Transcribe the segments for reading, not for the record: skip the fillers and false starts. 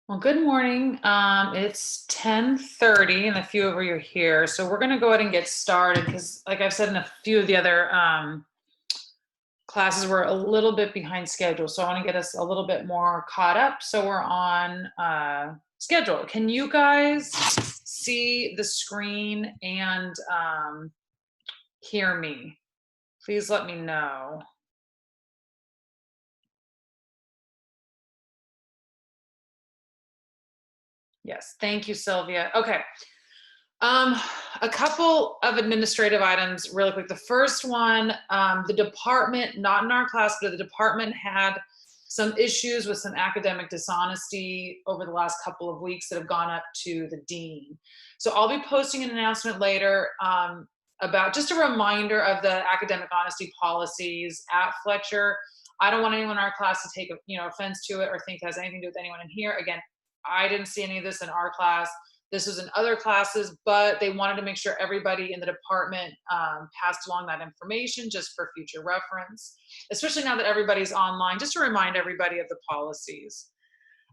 Well, good morning. It's 10:30 and a few of you are here. So we're going to go ahead and get started because, like I've said in a few of the other classes, we're a little bit behind schedule. So I want to get us a little bit more caught up so we're on schedule. Can you guys see the screen and hear me? Please let me know. Yes, thank you, Sylvia. Okay. A couple of administrative items really quick. The first one, the department, not in our class, but the department had some issues with some academic dishonesty over the last couple of weeks that have gone up to the dean. So I'll be posting an announcement later about just a reminder of the academic honesty policies at Fletcher. I don't want anyone in our class to take offense to it or think it has anything to do with anyone in here. Again, I didn't see any of this in our class. This was in other classes, but they wanted to make sure everybody in the department passed along that information just for future reference, especially now that everybody's online, just to remind everybody of the policies.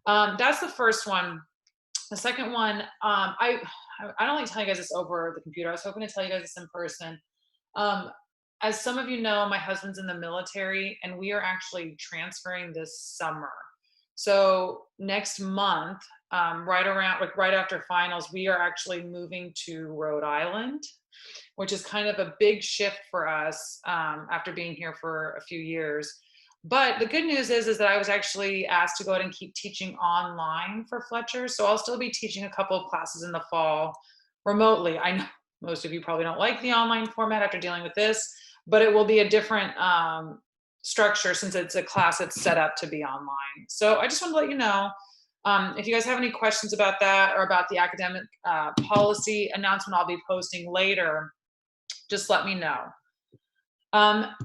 That's the first one. The second one, I don't like telling you guys this over the computer. I was hoping to tell you guys this in person. As some of you know, my husband's in the military and we are actually transferring this summer. So next month, right after finals, we are actually moving to Rhode Island, which is kind of a big shift for us after being here for a few years. But the good news is that I was actually asked to go ahead and keep teaching online for Fletcher. So I'll still be teaching a couple of classes in the fall remotely. I know most of you probably don't like the online format after dealing with this, but it will be a different structure since it's a class that's set up to be online. So I just want to let you know, if you guys have any questions about that or about the academic policy announcement I'll be posting later, just let me know.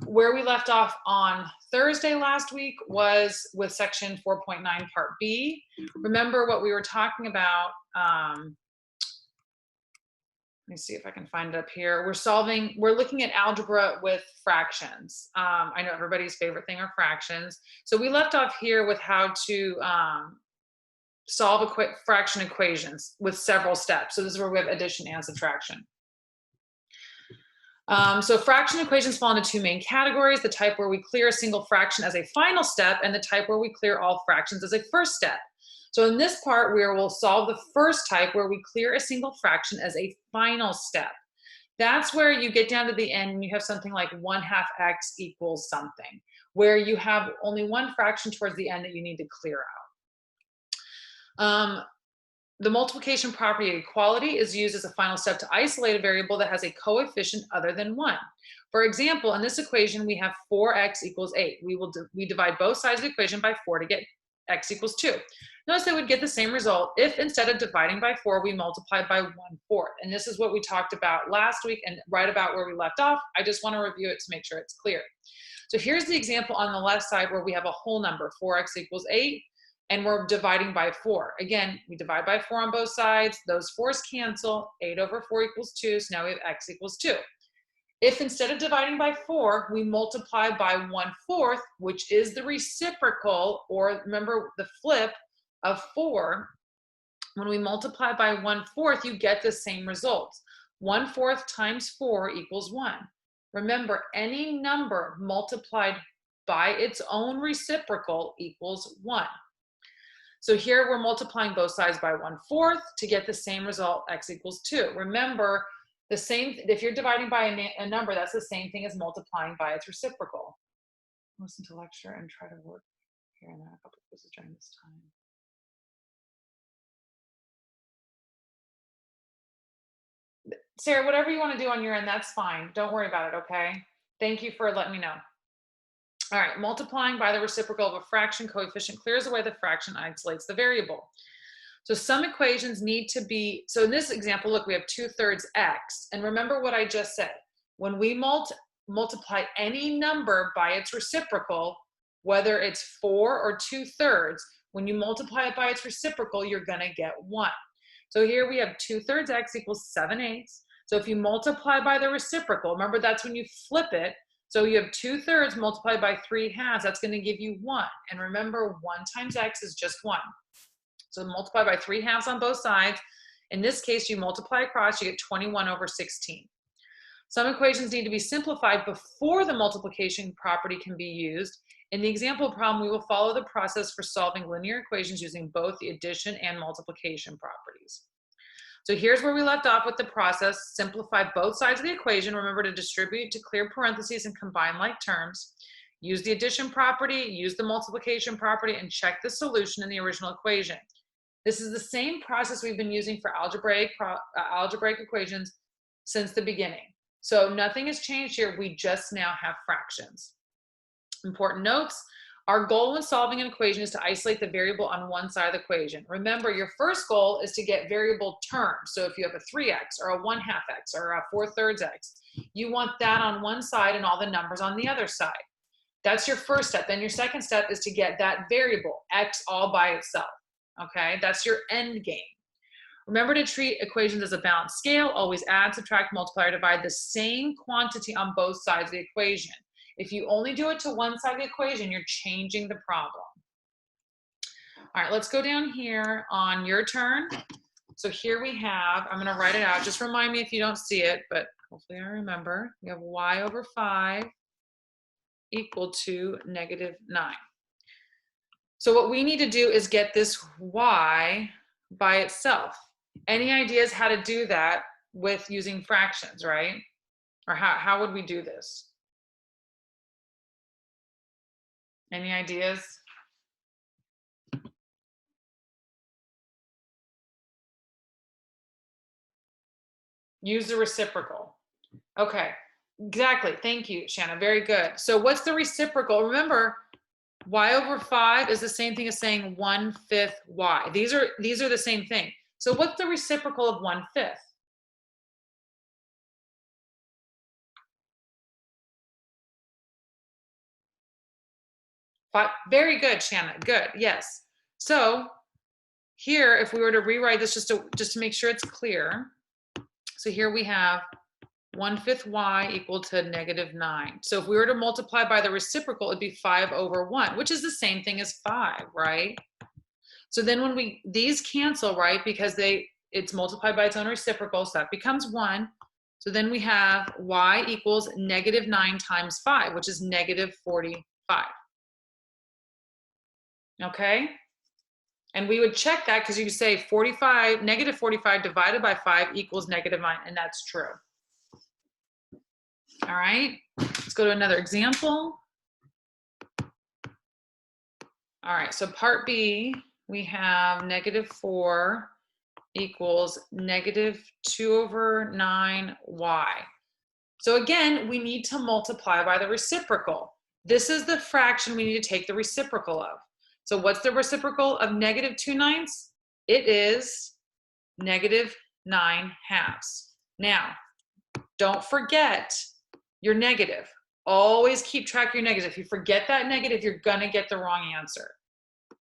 Where we left off on Thursday last week was with section 4.9 part B. Remember what we were talking about. Let me see if I can find it up here. We're looking at algebra with fractions. I know everybody's favorite thing are fractions. So we left off here with how to solve fraction equations with several steps. So this is where we have addition and subtraction. So fraction equations fall into two main categories: the type where we clear a single fraction as a final step and the type where we clear all fractions as a first step. So in this part, we will solve the first type where we clear a single fraction as a final step. That's where you get down to the end and you have something like 1/2 x equals something, where you have only one fraction towards the end that you need to clear out. The multiplication property of equality is used as a final step to isolate a variable that has a coefficient other than 1. For example, in this equation, we have 4x equals 8. We divide both sides of the equation by 4 to get x equals 2. Notice that we'd get the same result if instead of dividing by 4, we multiplied by 1/4. And this is what we talked about last week and right about where we left off. I just want to review it to make sure it's clear. So here's the example on the left side where we have a whole number, 4x equals 8. And we're dividing by 4. Again, we divide by 4 on both sides. Those 4's cancel. 8/4 equals 2. So now we have x equals 2. If instead of dividing by 4, we multiply by 1/4, which is the reciprocal, or remember the flip of 4, when we multiply by 1/4, you get the same result. 1/4 times 4 equals 1. Remember, any number multiplied by its own reciprocal equals 1. So here we're multiplying both sides by 1/4 to get the same result, x equals 2. Remember, if you're dividing by a number, that's the same thing as multiplying by its reciprocal. Listen to lecture and try to work here and there a couple of quizzes during this time. Sarah, whatever you want to do on your end, that's fine. Don't worry about it, okay? Thank you for letting me know. All right, multiplying by the reciprocal of a fraction coefficient clears away the fraction, isolates the variable. So some equations need to be, so in this example, look, we have 2/3 x. And remember what I just said. When we multiply any number by its reciprocal, whether it's 4 or 2/3, when you multiply it by its reciprocal, you're gonna get 1. So here we have 2/3 x equals 7/8. So if you multiply by the reciprocal, remember that's when you flip it. So you have 2/3 multiplied by 3/2. That's going to give you 1. And remember, 1 times x is just 1. So multiply by 3/2 on both sides. In this case, you multiply across, you get 21/16. Some equations need to be simplified before the multiplication property can be used. In the example problem, we will follow the process for solving linear equations using both the addition and multiplication properties. So here's where we left off with the process. Simplify both sides of the equation. Remember to distribute to clear parentheses and combine like terms. Use the addition property, use the multiplication property, and check the solution in the original equation. This is the same process we've been using for algebraic equations since the beginning. So nothing has changed here. We just now have fractions. Important notes. Our goal when solving an equation is to isolate the variable on one side of the equation. Remember, your first goal is to get variable terms. So if you have a 3x or a 1/2 x or a 4/3 x, you want that on one side and all the numbers on the other side. That's your first step. Then your second step is to get that variable, x, all by itself. Okay, that's your end game. Remember to treat equations as a balanced scale. Always add, subtract, multiply, or divide the same quantity on both sides of the equation. If you only do it to one side of the equation, you're changing the problem. All right, let's go down here on your turn. So here we have, I'm going to write it out. Just remind me if you don't see it, but hopefully I remember. We have y/5 equal to -9. So what we need to do is get this y by itself. Any ideas how to do that with using fractions, right? Or how would we do this? Any ideas? Use the reciprocal. Okay, exactly. Thank you, Shanna. Very good. So what's the reciprocal? Remember, y/5 is the same thing as saying 1/5 y. These are the same thing. So what's the reciprocal of 1/5? Very good, Shanna. Good. Yes. So here, if we were to rewrite this just to make sure it's clear. So here we have 1/5 y equal to -9. So if we were to multiply by the reciprocal, it'd be 5/1, which is the same thing as 5, right? So then when these cancel, right, because it's multiplied by its own reciprocal, so that becomes 1. So then we have y equals -9 times 5, which is -45. Okay? And we would check that because you say -45 divided by 5 equals -9, and that's true. All right, let's go to another example. All right, so part B, we have -4 equals -2/9y. So again, we need to multiply by the reciprocal. This is the fraction we need to take the reciprocal of. So what's the reciprocal of -2/9? It is -9/2. Now, don't forget your negative. Always keep track of your negative. If you forget that negative, you're gonna get the wrong answer.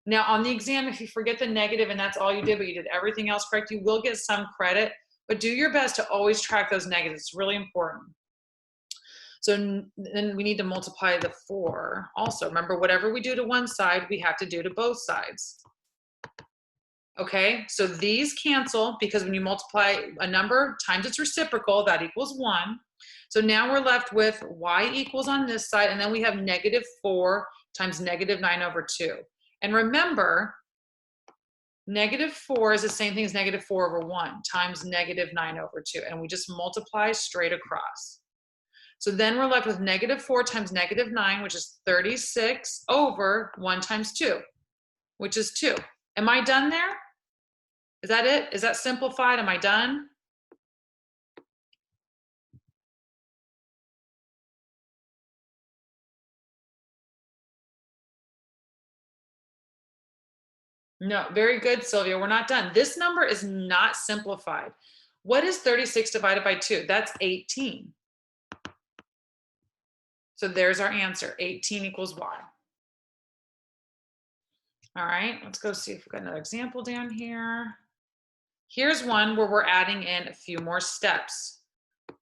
Now on the exam, if you forget the negative and that's all you did, but you did everything else correct, you will get some credit, but do your best to always track those negatives. It's really important. So then we need to multiply the 4 also. Remember, whatever we do to one side, we have to do to both sides. Okay, so these cancel because when you multiply a number times its reciprocal, that equals 1. So now we're left with y equals on this side, and then we have -4 times -9/2. And remember, -4 is the same thing as -4/1 times -9/2, and we just multiply straight across. So then we're left with -4 times -9, which is 36/1 times 2, which is 2. Am I done there? Is that it? Is that simplified? Am I done? No, very good, Sylvia. We're not done. This number is not simplified. What is 36 divided by 2? That's 18. So there's our answer. 18 equals y. All right, let's go see if we've got another example down here. Here's one where we're adding in a few more steps.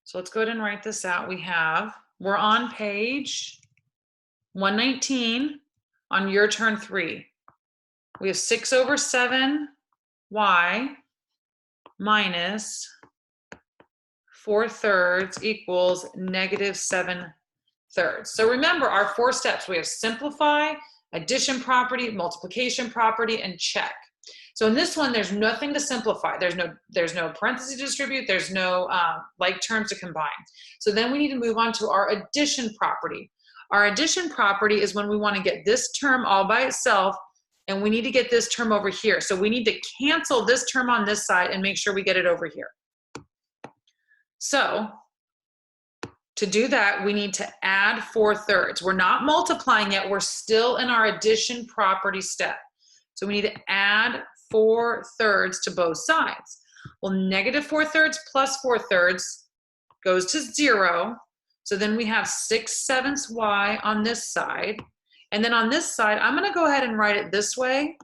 So let's go ahead and write this out. We're on page 119 on your turn 3. We have 6/7 y minus 4/3 equals -7/3. So remember our 4 steps. We have simplify, addition property, multiplication property, and check. So in this one, there's nothing to simplify. There's no parentheses to distribute. There's no like terms to combine. So then we need to move on to our addition property. Our addition property is when we want to get this term all by itself, and we need to get this term over here. So we need to cancel this term on this side and make sure we get it over here. So to do that, we need to add 4/3. We're not multiplying yet. We're still in our addition property step. So we need to add 4/3 to both sides. Well, -4/3 plus 4/3 goes to 0. So then we have 6/7 y on this side. And then on this side, I'm going to go ahead and write it this way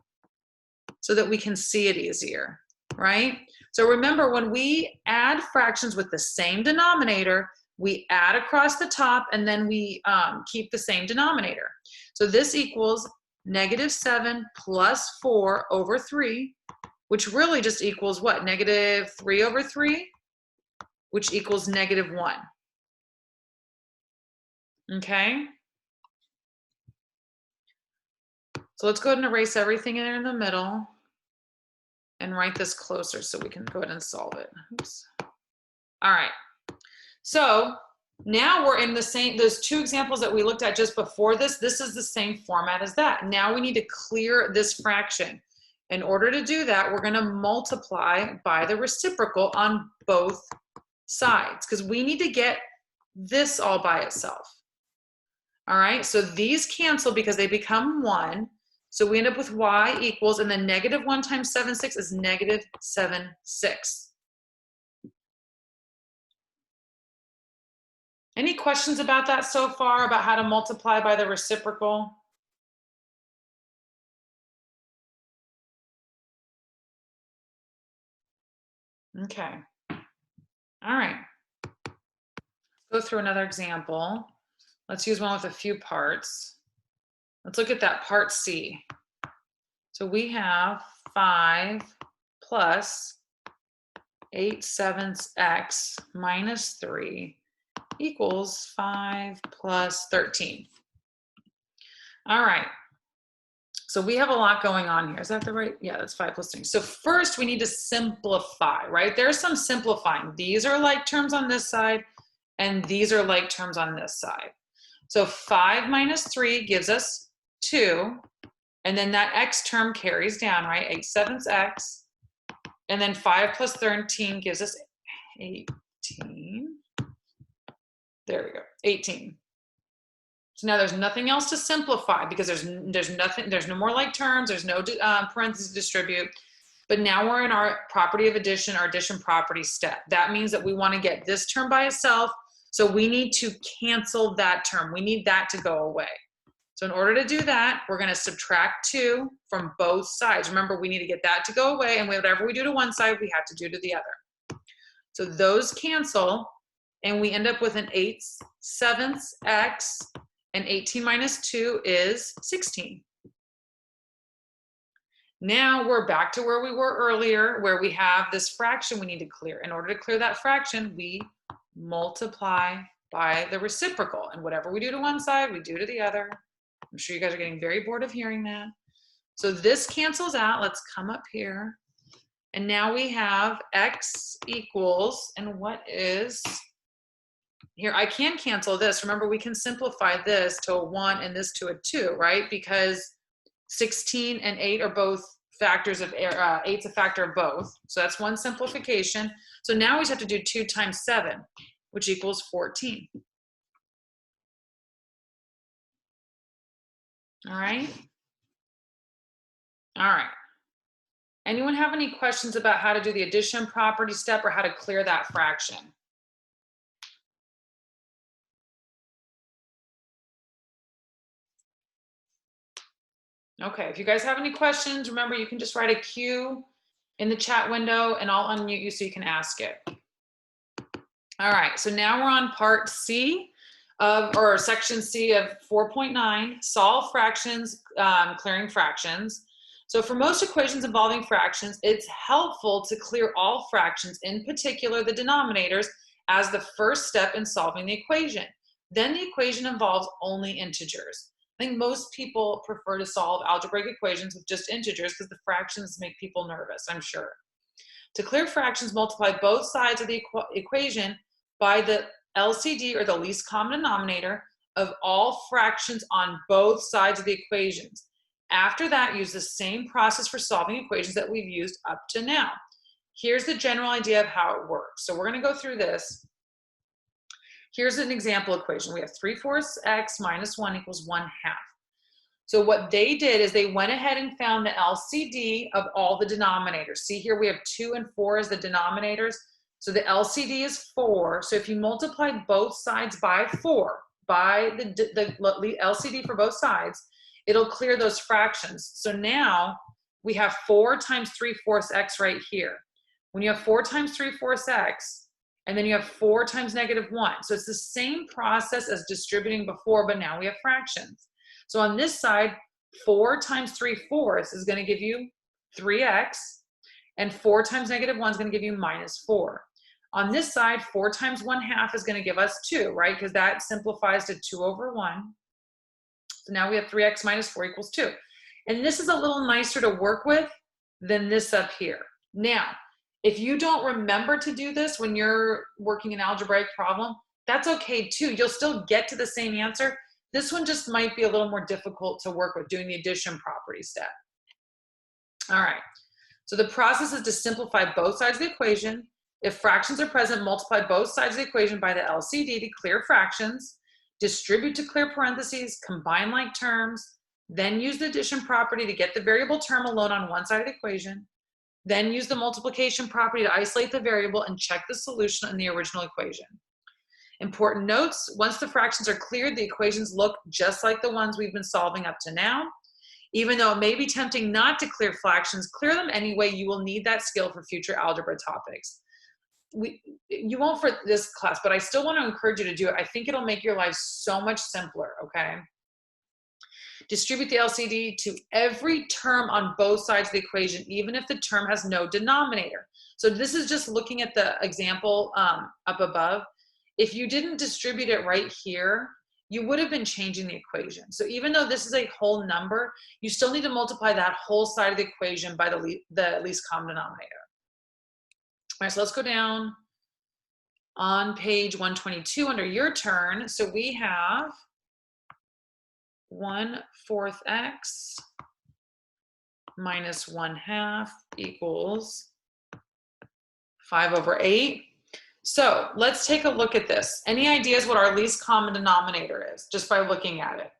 so that we can see it easier, right? So remember, when we add fractions with the same denominator, we add across the top and then we keep the same denominator. So this equals -7 plus 4/3, which really just equals what? -3/3, which equals -1. Okay? So let's go ahead and erase everything in the middle and write this closer so we can go ahead and solve it. Oops. All right. So now we're in the same, those 2 examples that we looked at just before this is the same format as that. Now we need to clear this fraction. In order to do that, we're going to multiply by the reciprocal on both sides because we need to get this all by itself. All right, so these cancel because they become 1. So we end up with y equals, and then -1 times 7/6 is -7/6. Any questions about that so far, about how to multiply by the reciprocal? Okay. All right. Let's go through another example. Let's use one with a few parts. Let's look at that part C. So we have 5 plus 8/7 x minus 3 equals 5 plus 13. All right. So we have a lot going on here. Is that the right? Yeah, that's 5 plus 3. So first we need to simplify, right? There's some simplifying. These are like terms on this side, and these are like terms on this side. So 5 minus 3 gives us 2, and then that x term carries down, right? 8/7 x, and then 5 plus 13 gives us 18. There we go, 18. So now there's nothing else to simplify because there's no more like terms, there's no parentheses to distribute. But now we're in our property of addition, our addition property step. That means that we want to get this term by itself, so we need to cancel that term. We need that to go away. So in order to do that, we're going to subtract 2 from both sides. Remember, we need to get that to go away, and whatever we do to one side, we have to do to the other. So those cancel, and we end up with an 8/7 x, and 18 minus 2 is 16. Now we're back to where we were earlier, where we have this fraction we need to clear. In order to clear that fraction, we multiply by the reciprocal, and whatever we do to one side, we do to the other. I'm sure you guys are getting very bored of hearing that. So this cancels out. Let's come up here. And now we have x equals, and what is, here I can cancel this. Remember, we can simplify this to a 1 and this to a 2, right? Because 16 and 8 are both factors of, 8's a factor of both. So that's one simplification. So now we just have to do 2 times 7, which equals 14. All right. All right. Anyone have any questions about how to do the addition property step or how to clear that fraction? Okay, if you guys have any questions, remember you can just write a Q in the chat window and I'll unmute you so you can ask it. All right, so now we're on part C or section C of 4.9, solve fractions, clearing fractions. So for most equations involving fractions, it's helpful to clear all fractions, in particular the denominators, as the first step in solving the equation. Then the equation involves only integers. I think most people prefer to solve algebraic equations with just integers because the fractions make people nervous, I'm sure. To clear fractions, multiply both sides of the equation by the LCD, or the least common denominator, of all fractions on both sides of the equations. After that, use the same process for solving equations that we've used up to now. Here's the general idea of how it works. So we're going to go through this. Here's an example equation. We have 3/4 x minus 1 equals 1/2. So what they did is they went ahead and found the LCD of all the denominators. See here, we have 2 and 4 as the denominators. So the LCD is 4. So if you multiply both sides by 4, by the LCD for both sides, it'll clear those fractions. So now we have 4 times 3/4 x right here. When you have 4 times 3/4 x, and then you have 4 times -1. So it's the same process as distributing before, but now we have fractions. So on this side, 4 times 3/4 is going to give you 3x, and 4 times -1 is going to give you -4. On this side, 4 times 1/2 is going to give us 2, right? Because that simplifies to 2/1. So now we have 3x minus 4 equals 2. And this is a little nicer to work with than this up here. Now, if you don't remember to do this when you're working an algebraic problem, that's okay too. You'll still get to the same answer. This one just might be a little more difficult to work with, doing the addition property step. All right, so the process is to simplify both sides of the equation. If fractions are present, multiply both sides of the equation by the LCD to clear fractions, distribute to clear parentheses, combine like terms, then use the addition property to get the variable term alone on one side of the equation, then use the multiplication property to isolate the variable and check the solution in the original equation. Important notes: once the fractions are cleared, the equations look just like the ones we've been solving up to now. Even though it may be tempting not to clear fractions, clear them anyway. You will need that skill for future algebra topics. You won't for this class, but I still want to encourage you to do it. I think it'll make your life so much simpler, okay? Distribute the LCD to every term on both sides of the equation, even if the term has no denominator. So this is just looking at the example up above. If you didn't distribute it right here, you would have been changing the equation. So even though this is a whole number, you still need to multiply that whole side of the equation by the least common denominator. All right, so let's go down on page 122 under your turn. So we have 1/4 x minus 1/2 equals 5/8. So let's take a look at this. Any ideas what our least common denominator is, just by looking at it?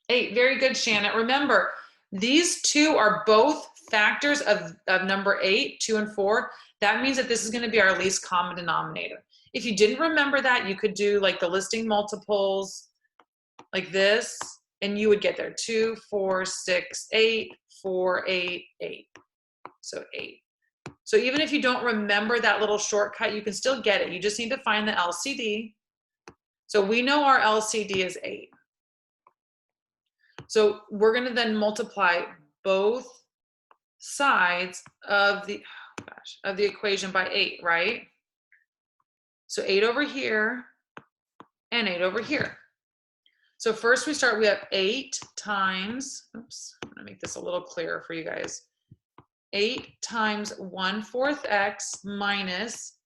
8, very good, Shannon. Remember, these two are both factors of number 8, 2 and 4. That means that this is going to be our least common denominator. If you didn't remember that, you could do like the listing multiples like this, and you would get there. 2, 4, 6, 8, 4, 8, 8. So 8. So even if you don't remember that little shortcut, you can still get it. You just need to find the LCD. So we know our LCD is 8. So we're going to then multiply both sides of the equation by 8, right? So 8 over here and 8 over here. So first we have 8 times, oops, I'm going to make this a little clearer for you guys. 8 times 1/4 x minus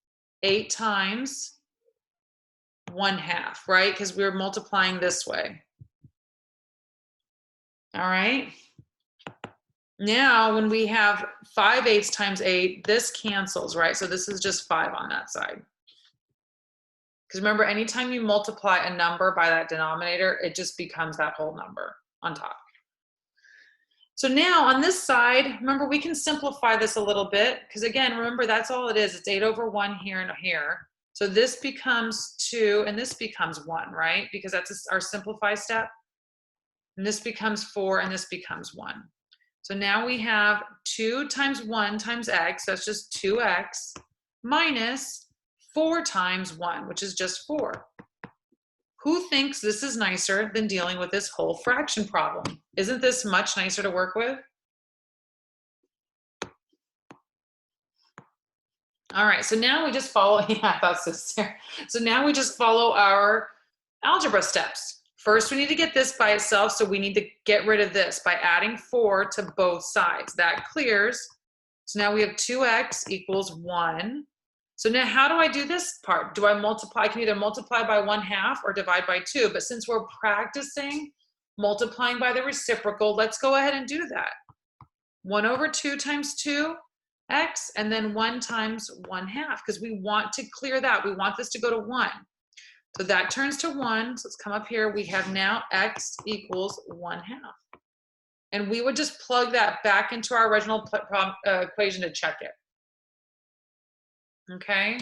8 times 1/2, right? Because we're multiplying this way. All right. Now, when we have 5/8 times 8, this cancels, right? So this is just 5 on that side. Because remember, anytime you multiply a number by that denominator, it just becomes that whole number on top. So now on this side, remember, we can simplify this a little bit, because again, remember, that's all it is. It's 8/1 here and here. So this becomes 2 and this becomes 1, right? Because that's our simplify step. And this becomes 4 and this becomes 1. So now we have 2 times 1 times x, that's just 2x, minus 4 times 1, which is just 4. Who thinks this is nicer than dealing with this whole fraction problem? Isn't this much nicer to work with? All right, so now we just follow, yeah, I thought so, Sarah. So now we just follow our algebra steps. First, we need to get this by itself, so we need to get rid of this by adding 4 to both sides. That clears. So now we have 2x equals 1. So now how do I do this part? Do I multiply? I can either multiply by 1/2 or divide by 2, but since we're practicing multiplying by the reciprocal, let's go ahead and do that. 1/2 times 2x, and then 1 times 1/2, because we want to clear that. We want this to go to 1. So that turns to 1. So let's come up here. We have now x equals 1/2. And we would just plug that back into our original equation to check it. Okay.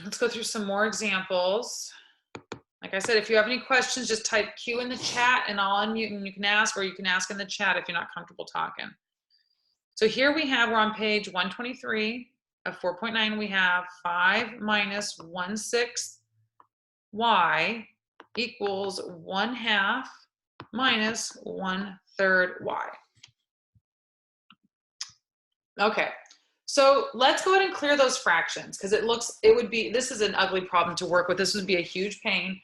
Let's go through some more examples. Like I said, if you have any questions, just type Q in the chat and I'll unmute and you can ask, or you can ask in the chat if you're not comfortable talking. So here we have, we're on page 123 of 4.9. We have 5 minus 1/6 y equals 1/2 minus 1/3 y. Okay. So let's go ahead and clear those fractions because this is an ugly problem to work with. This would be a huge pain.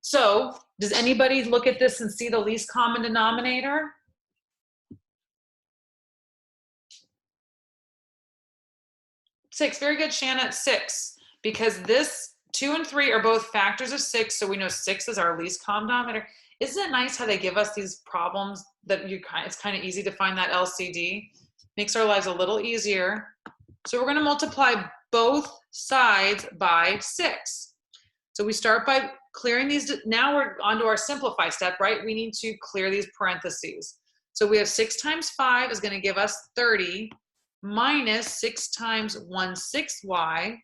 So does anybody look at this and see the least common denominator? Six, very good, Shanna, 6. Because this 2 and 3 are both factors of 6, so we know 6 is our least common denominator. Isn't it nice how they give us these problems that it's kind of easy to find that LCD? Makes our lives a little easier. So we're going to multiply both sides by 6. So we start by clearing these. Now we're on to our simplify step, right? We need to clear these parentheses. So we have 6 times 5 is going to give us 30 minus 6 times 1/6 y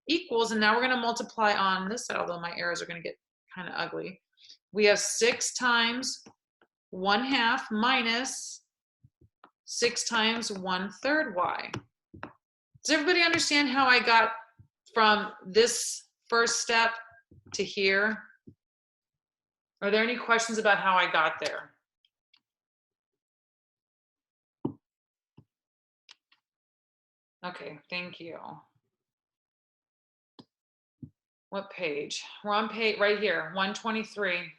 equals, and now we're going to multiply on this side, although my arrows are going to get kind of ugly. We have 6 times 1/2 minus 6 times 1/3 y. Does everybody understand how I got from this first step to here? Are there any questions about how I got there? Okay, thank you. What page? We're on page right here, 123.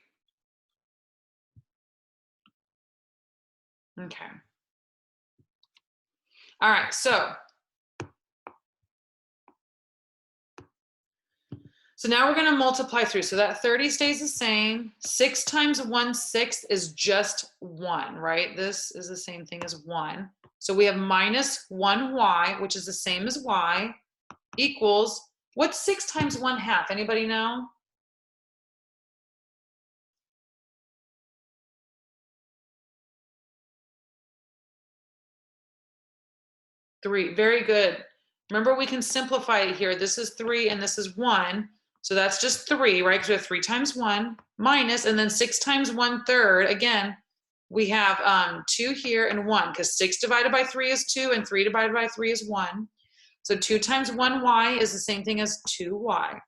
Okay. All right, so now we're going to multiply through. So that 30 stays the same. 6 times 1/6 is just 1, right? This is the same thing as 1. So we have minus 1y, which is the same as y, equals, what's 6 times 1/2? Anybody know? Three. Very good. Remember, we can simplify it here. This is 3 and this is 1. So that's just 3, right? Because we have 3 times 1 minus, and then 6 times 1/3. Again, we have 2 here and 1, because 6 divided by 3 is 2 and 3 divided by 3 is 1. So 2 times 1y is the same thing as 2y.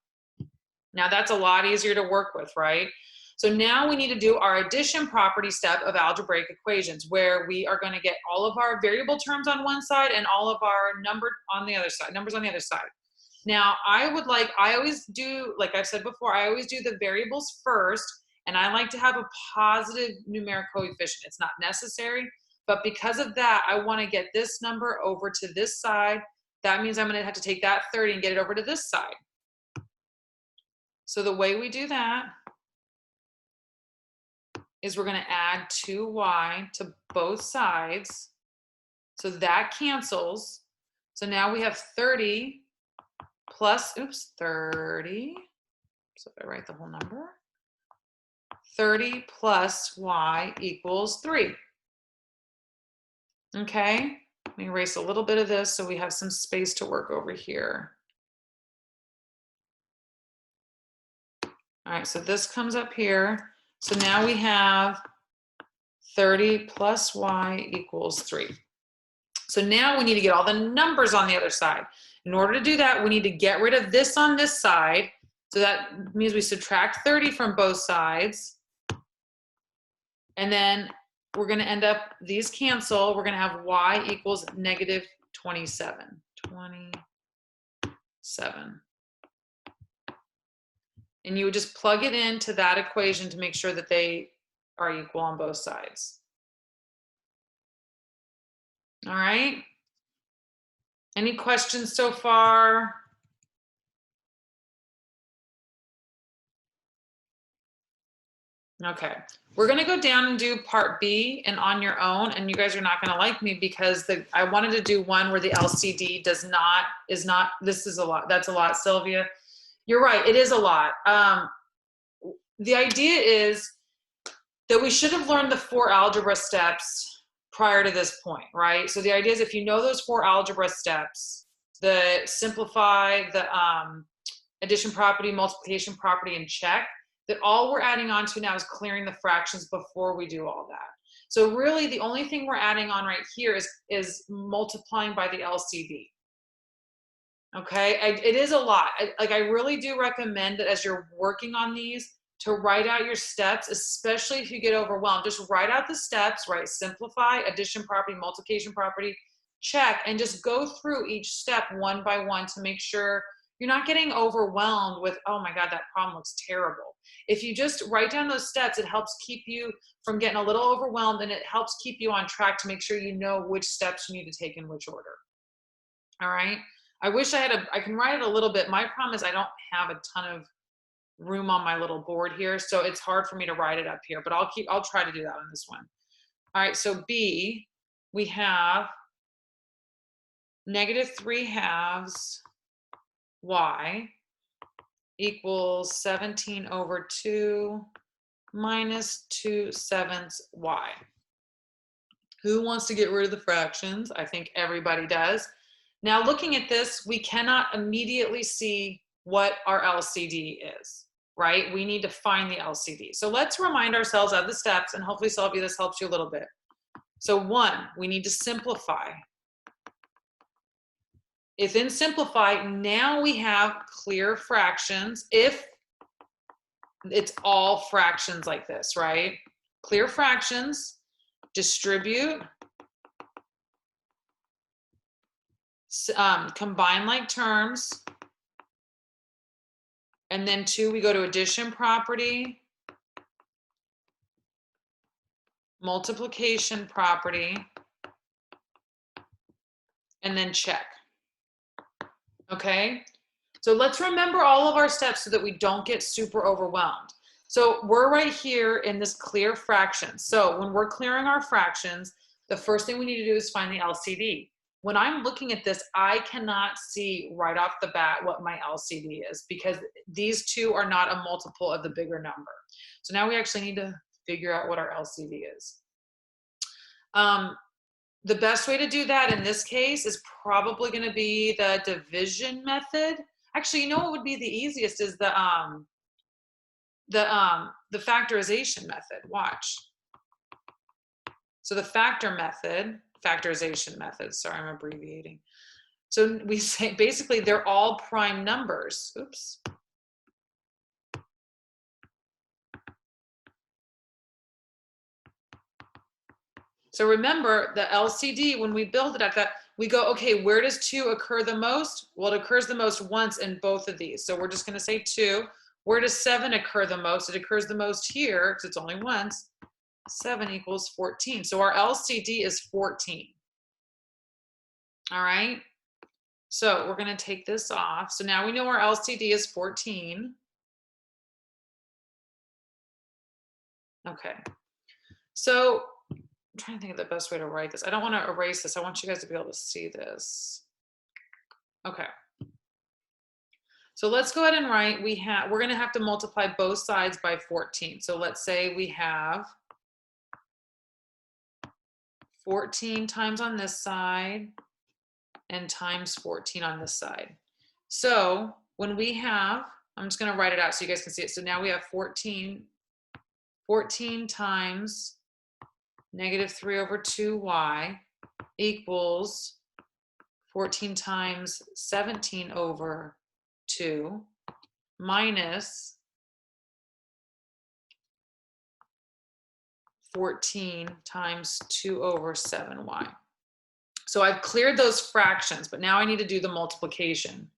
Now that's a lot easier to work with, right? So now we need to do our addition property step of algebraic equations, where we are going to get all of our variable terms on one side and all of our numbers on the other side. Now I always do, like I've said before, I always do the variables first, and I like to have a positive numeric coefficient. It's not necessary, but because of that, I want to get this number over to this side. That means I'm going to have to take that 30 and get it over to this side. So the way we do that is we're going to add 2y to both sides. So that cancels. So now we have 30 plus, 30. So if I write the whole number, 30 plus y equals 3. Okay, let me erase a little bit of this so we have some space to work over here. All right, so this comes up here. So now we have 30 plus y equals 3. So now we need to get all the numbers on the other side. In order to do that, we need to get rid of this on this side So that means we subtract 30 from both sides. And then we're going to end up, these cancel. We're going to have y equals negative 27. 27. And you would just plug it into that equation to make sure that they are equal on both sides. All right. Any questions so far? Okay. We're going to go down and do part B and on your own, and you guys are not going to like me because I wanted to do one where the LCD is not, this is a lot. That's a lot, Sylvia. You're right. It is a lot. The idea is that we should have learned the 4 algebra steps prior to this point, right? So the idea is if you know those 4 algebra steps, the simplify, the addition property, multiplication property, and check, that all we're adding on to now is clearing the fractions before we do all that. So really the only thing we're adding on right here is multiplying by the LCD. Okay, it is a lot. I really do recommend that as you're working on these to write out your steps, especially if you get overwhelmed. Just write out the steps, right? Simplify, addition property, multiplication property, check, and just go through each step one by one to make sure you're not getting overwhelmed with, oh my God, that problem looks terrible. If you just write down those steps, it helps keep you from getting a little overwhelmed, and it helps keep you on track to make sure you know which steps you need to take in which order. All right. I wish I can write it a little bit. My problem is I don't have a ton of room on my little board here, so it's hard for me to write it up here, but I'll try to do that on this one. All right, so B, we have negative 3/2 y equals 17/2 minus 2/7 y. Who wants to get rid of the fractions? I think everybody does. Now looking at this, we cannot immediately see what our LCD is, right? We need to find the LCD. So let's remind ourselves of the steps, and hopefully, Sylvia, this helps you a little bit. So 1, we need to simplify. If in simplify, now we have clear fractions. If it's all fractions like this, right? Clear fractions, distribute, combine like terms, and then 2, we go to addition property, multiplication property, and then check. Okay, so let's remember all of our steps so that we don't get super overwhelmed. So we're right here in this clear fraction. So when we're clearing our fractions, the first thing we need to do is find the LCD. When I'm looking at this, I cannot see right off the bat what my LCD is because these two are not a multiple of the bigger number. So now we actually need to figure out what our LCD is. The best way to do that in this case is probably going to be the division method. Actually, you know what would be the easiest is the factorization method. Watch. So the factorization method, sorry, I'm abbreviating. So we say basically they're all prime numbers. Oops. So remember the LCD, when we build it at that, we go, okay, where does 2 occur the most? Well, it occurs the most once in both of these. So we're just going to say 2. Where does 7 occur the most? It occurs the most here because it's only once. 7 equals 14. So our LCD is 14. All right. So we're going to take this off. So now we know our LCD is 14. Okay. So I'm trying to think of the best way to write this. I don't want to erase this. I want you guys to be able to see this. Okay. So let's go ahead and write, we're going to have to multiply both sides by 14. So let's say we have 14 times on this side and times 14 on this side. So when we have, I'm just going to write it out so you guys can see it. So now we have 14 times negative 3/2y equals 14 times 17/2 minus 14 times 2 over 7y. So I've cleared those fractions, but now I need to do the multiplication.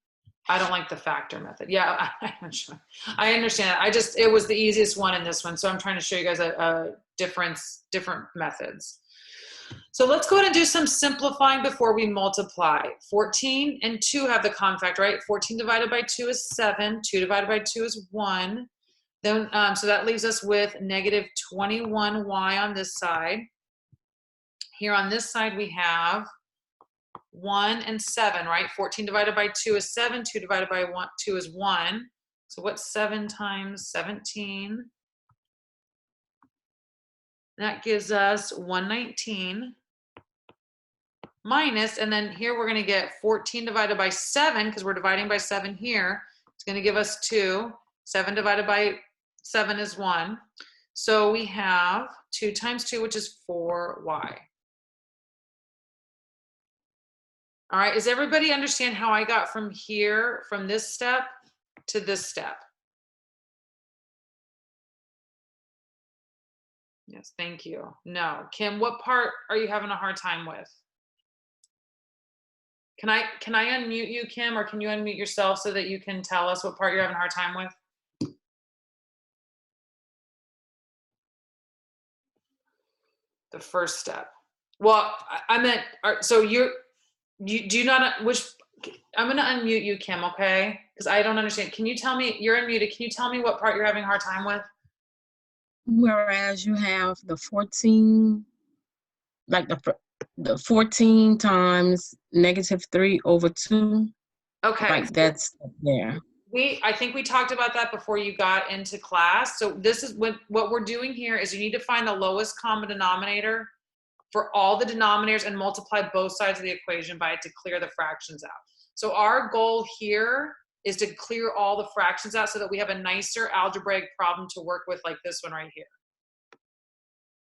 I don't like the factor method. Yeah, I understand. It was the easiest one in this one. So I'm trying to show you guys a different methods. So let's go ahead and do some simplifying before we multiply. 14 and 2 have the common factor, right? 14 divided by 2 is 7. 2 divided by 2 is 1. Then, so that leaves us with negative 21y on this side. Here on this side, we have 1 and 7, right? 14 divided by 2 is 7. 2 divided by 2 is 1. So what's 7 times 17? That gives us 119 minus, and then here we're going to get 14 divided by 7 because we're dividing by 7 here. It's going to give us 2. 7 divided by 7 is 1. So we have 2 times 2, which is 4y. All right, does everybody understand how I got from here, from this step to this step? Yes, thank you. No. Kim, what part are you having a hard time with? Can I unmute you, Kim, or can you unmute yourself so that you can tell us what part you're having a hard time with? The first step. Well, I meant, so do you not, which, I'm going to unmute you, Kim, okay? Because I don't understand. Can you tell me, you're unmuted, can you tell me what part you're having a hard time with? Whereas you have the 14, like the 14 times negative 3 over 2. Okay. Like that's there. I think we talked about that before you got into class. So this is what we're doing here is you need to find the lowest common denominator for all the denominators and multiply both sides of the equation by it to clear the fractions out. So our goal here is to clear all the fractions out so that we have a nicer algebraic problem to work with like this one right here.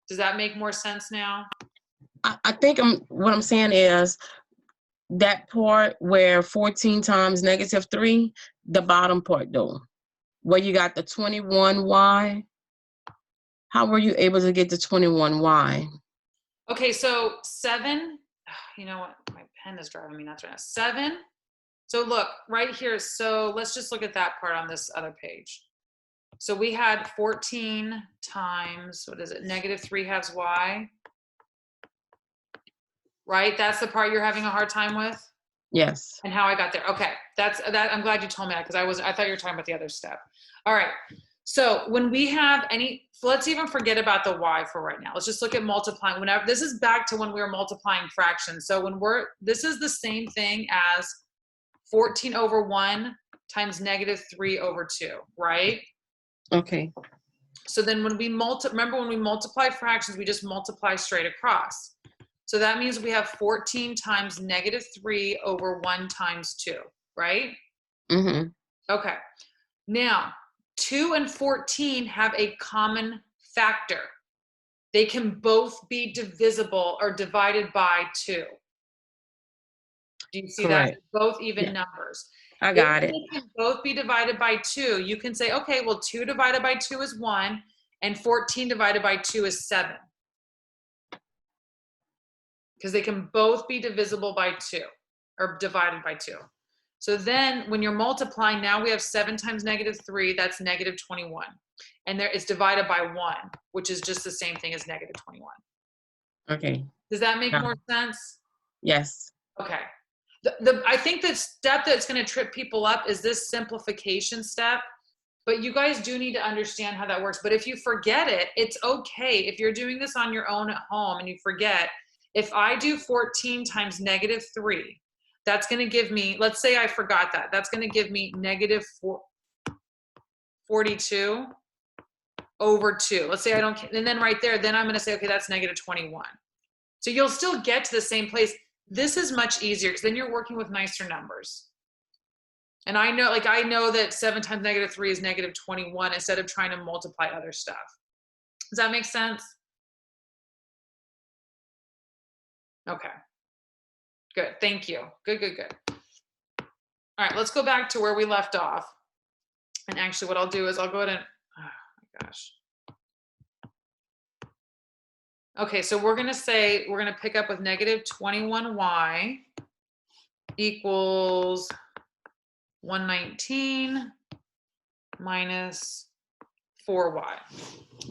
Does that make more sense now? I think what I'm saying is that part where 14 times negative 3, the bottom part though, where you got the 21y. How were you able to get the 21y? Okay, so 7, you know what? My pen is driving me nuts right now. 7. So look, right here. So let's just look at that part on this other page. So we had 14 times, what is it? Negative 3 halves y. Right? That's the part you're having a hard time with? Yes. And how I got there. Okay. That's that. I'm glad you told me that because I thought you were talking about the other step. All right. So when we have let's even forget about the y for right now. Let's just look at multiplying. Whenever this is back to when we were multiplying fractions. So this is the same thing as 14 over 1 times negative 3 over 2, right? Okay. So then when we remember when we multiply fractions, we just multiply straight across. So that means we have 14 times negative 3 over 1 times 2, right? Mm-hmm. Okay. Now, 2 and 14 have a common factor. They can both be divisible or divided by 2. Do you see Correct. that? Both even numbers. I got it. They can both be divided by 2. You can say, okay, well, 2 divided by 2 is 1, and 14 divided by 2 is 7. Because they can both be divisible by 2 or divided by 2. So then when you're multiplying, now we have 7 times negative 3, that's negative 21. And it's divided by 1, which is just the same thing as negative 21. Okay. Does that make more sense? Yes. Okay. I think the step that's going to trip people up is this simplification step. But you guys do need to understand how that works. But if you forget it, it's okay. If you're doing this on your own at home and you forget, if I do 14 times negative 3, that's going to give me, let's say I forgot that. That's going to give me negative 42 over 2. Let's say I don't, and then right there, then I'm going to say, okay, that's negative 21. So you'll still get to the same place. This is much easier because then you're working with nicer numbers. And I know that 7 times negative 3 is negative 21 instead of trying to multiply other stuff. Does that make sense? Okay. Good. Thank you. Good. All right, let's go back to where we left off. And actually what I'll do is I'll go ahead and, oh my gosh. Okay, so we're gonna say, we're gonna pick up with negative 21y equals 119 minus 4y.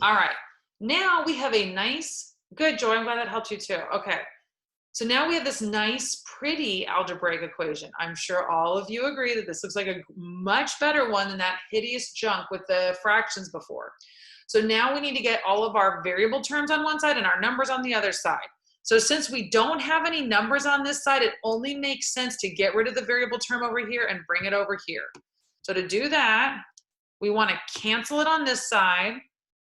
All right, now we have a nice, good, Joy, I'm glad that helped you too. Okay, so now we have this nice, pretty algebraic equation. I'm sure all of you agree that this looks like a much better one than that hideous junk with the fractions before. So now we need to get all of our variable terms on one side and our numbers on the other side. So since we don't have any numbers on this side, it only makes sense to get rid of the variable term over here and bring it over here. So to do that, we want to cancel it on this side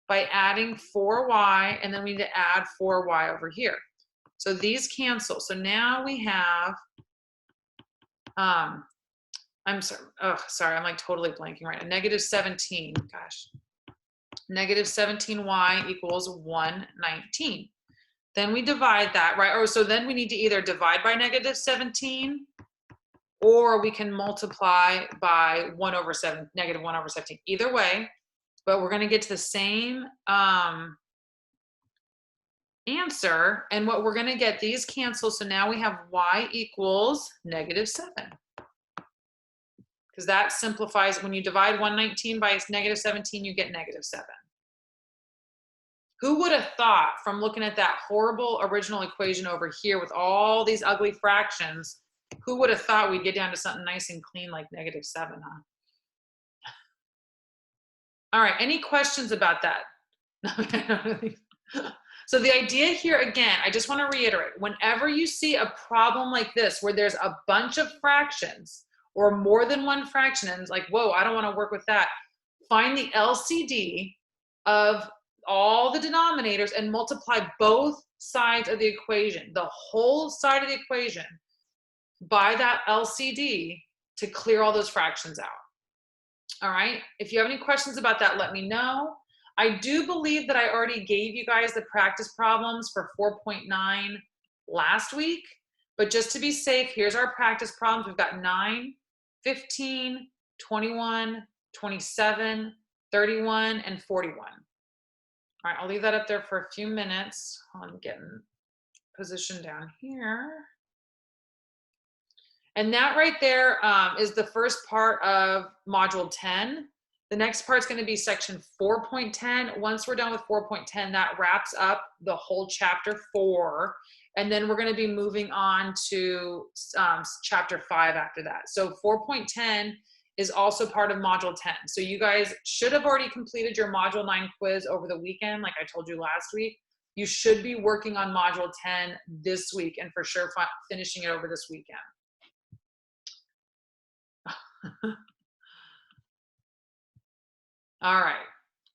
by adding 4y, and then we need to add 4y over here. So these cancel. So now we have, I'm sorry, oh, sorry, I'm like totally blanking right now. Negative 17, gosh. Negative 17y equals 119. Then we divide that, right? Or so then we need to either divide by negative 17, or we can multiply by 1 over 7, negative 1 over 17. Either way, but we're going to get to the same answer. And what we're going to get, these cancel. So now we have y equals negative 7. Because that simplifies, when you divide 119 by negative 17, you get negative 7. Who would have thought from looking at that horrible original equation over here with all these ugly fractions, who would have thought we'd get down to something nice and clean like negative 7, huh? All right, any questions about that? So the idea here, again, I just want to reiterate, whenever you see a problem like this, where there's a bunch of fractions or more than one fraction, and it's like, whoa, I don't want to work with that, find the LCD of all the denominators and multiply both sides of the equation, the whole side of the equation, by that LCD to clear all those fractions out. All right, if you have any questions about that, let me know. I do believe that I already gave you guys the practice problems for 4.9 last week, but just to be safe, here's our practice problems. We've got 9, 15, 21, 27, 31, and 41. All right, I'll leave that up there for a few minutes. I'm getting positioned down here. And that right there is the first part of module 10. The next part's going to be section 4.10. Once we're done with 4.10, that wraps up the whole chapter 4. And then we're going to be moving on to chapter 5 after that. So 4.10 is also part of module 10. So you guys should have already completed your module 9 quiz over the weekend, like I told you last week. You should be working on module 10 this week and for sure finishing it over this weekend. All right,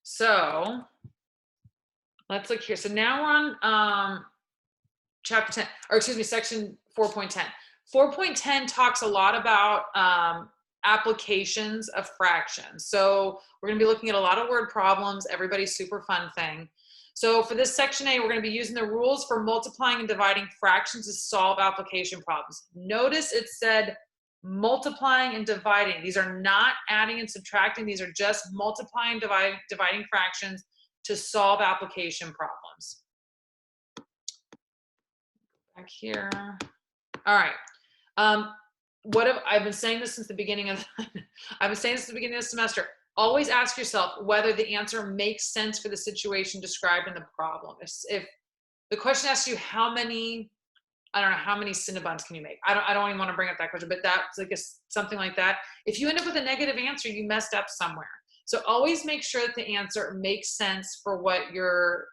so let's look here. So now we're on chapter 10, or excuse me, section 4.10. 4.10 talks a lot about applications of fractions. So we're going to be looking at a lot of word problems, everybody's super fun thing. So for this section A, we're going to be using the rules for multiplying and dividing fractions to solve application problems. Notice it said multiplying and dividing. These are not adding and subtracting. These are just multiplying, dividing fractions to solve application problems. Back here. All right. What have I've been saying this since the beginning of I've been saying this at the beginning of the semester. Always ask yourself whether the answer makes sense for the situation described in the problem. If the question asks you how many, I don't know, how many Cinnabons can you make? I don't even want to bring up that question, but that's like something like that. If you end up with a negative answer, you messed up somewhere. So always make sure that the answer makes sense for what you're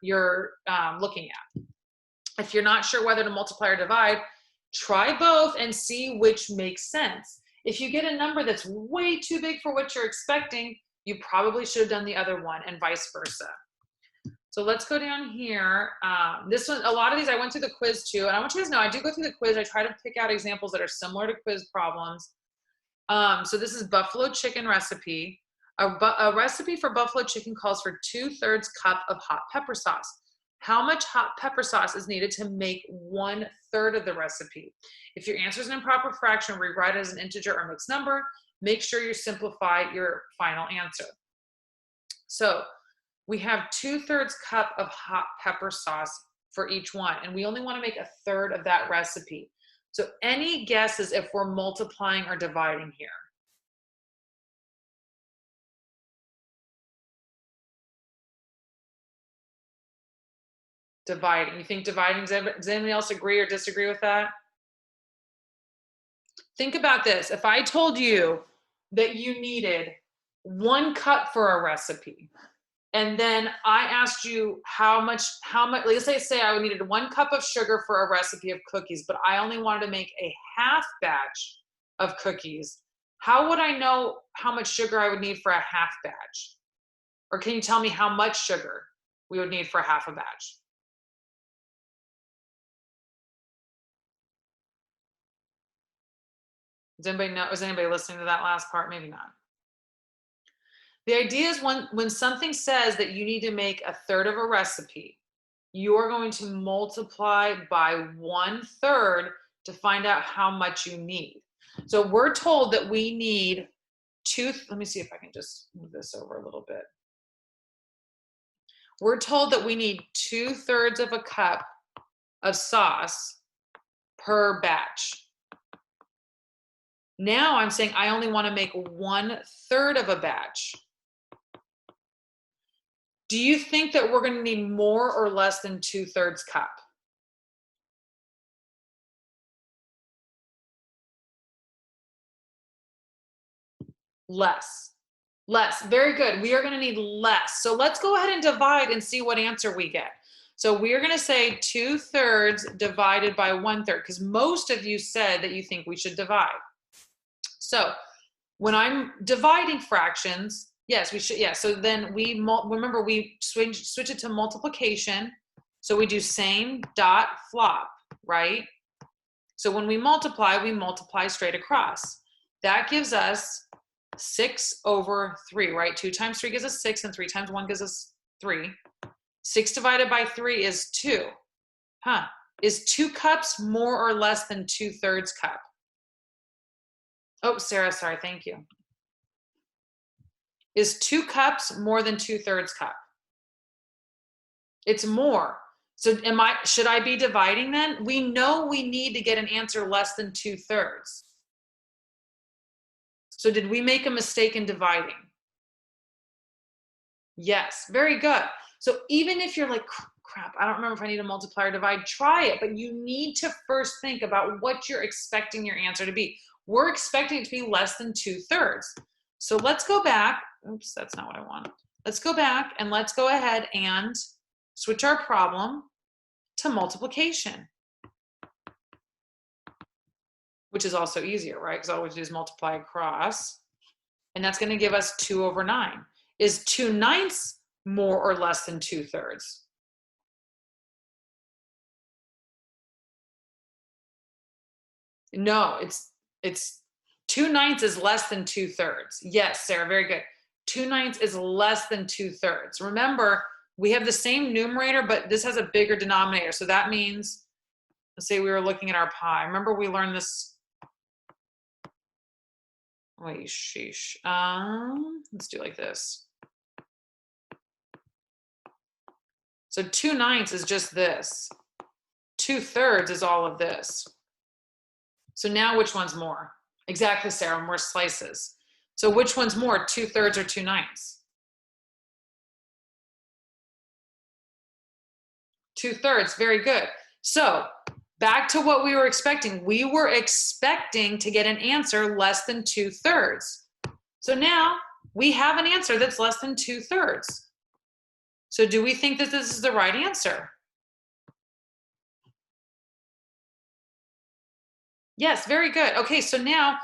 looking at. If you're not sure whether to multiply or divide, try both and see which makes sense. If you get a number that's way too big for what you're expecting, you probably should have done the other one, and vice versa. So let's go down here. This one, a lot of these I went through the quiz too, and I want you guys to know I do go through the quiz. I try to pick out examples that are similar to quiz problems. So this is buffalo chicken recipe. A recipe for buffalo chicken calls for 2/3 cup of hot pepper sauce. How much hot pepper sauce is needed to make 1/3 of the recipe? If your answer is an improper fraction, rewrite it as an integer or mixed number. make sure you simplify your final answer. So we have 2/3 cup of hot pepper sauce for each one, and we only want to make 1/3 of that recipe. So any guesses if we're multiplying or dividing here? Dividing. You think dividing, does anybody else agree or disagree with that? Think about this. If I told you that you needed 1 cup for a recipe, and then I asked you how much, let's say I needed 1 cup of sugar for a recipe of cookies, but I only wanted to make a half batch of cookies, how would I know how much sugar I would need for a half batch? Or can you tell me how much sugar we would need for a half a batch? Does anybody know? Is anybody listening to that last part? Maybe not. The idea is when something says that you need to make 1/3 of a recipe, you're going to multiply by 1/3 to find out how much you need. So we're told that we need let me see if I can just move this over a little bit. We're told that we need 2/3 of a cup of sauce per batch. Now I'm saying I only want to make 1/3 of a batch. Do you think that we're going to need more or less than 2/3 cup? Less. Less. Very good. We are going to need less. So let's go ahead and divide and see what answer we get. So we're going to say 2/3 divided by 1/3, because most of you said that you think we should divide. So when I'm dividing fractions, yes, we should. Yeah. So then remember we switch it to multiplication. So we do same dot flop, right? So when we multiply straight across. That gives us 6/3, right? 2 times 3 gives us 6, and 3 times 1 gives us 3. 6 divided by 3 is 2. Is 2 cups more or less than 2/3 cup? Oh, Sarah, sorry, thank you. Is 2 cups more than 2/3 cup? It's more. So should I be dividing then? We know we need to get an answer less than 2/3. So did we make a mistake in dividing? Yes, very good. So even if you're like, crap, I don't remember if I need to multiply or divide, try it. But you need to first think about what you're expecting your answer to be. We're expecting it to be less than 2/3. So let's go back. Oops, that's not what I want. Let's go back and let's go ahead and switch our problem to multiplication, which is also easier, right? Because all we do is multiply across. And that's going to give us 2/9. Is 2/9 more or less than 2/3? No, it's 2/9 is less than 2/3. Yes, Sarah, very good. 2/9 is less than 2/3. Remember, we have the same numerator, but this has a bigger denominator. So that means, let's say we were looking at our pi. Remember we learned this. Wait, sheesh. Let's do like this. So 2/9 is just this. 2/3 is all of this. So now which one's more? Exactly, Sarah, more slices. So which one's more, 2/3 or 2/9? 2/3, very good. So back to what we were expecting. We were expecting to get an answer less than 2/3. So now we have an answer that's less than 2/3. So do we think that this is the right answer? Yes, very good. Okay, so now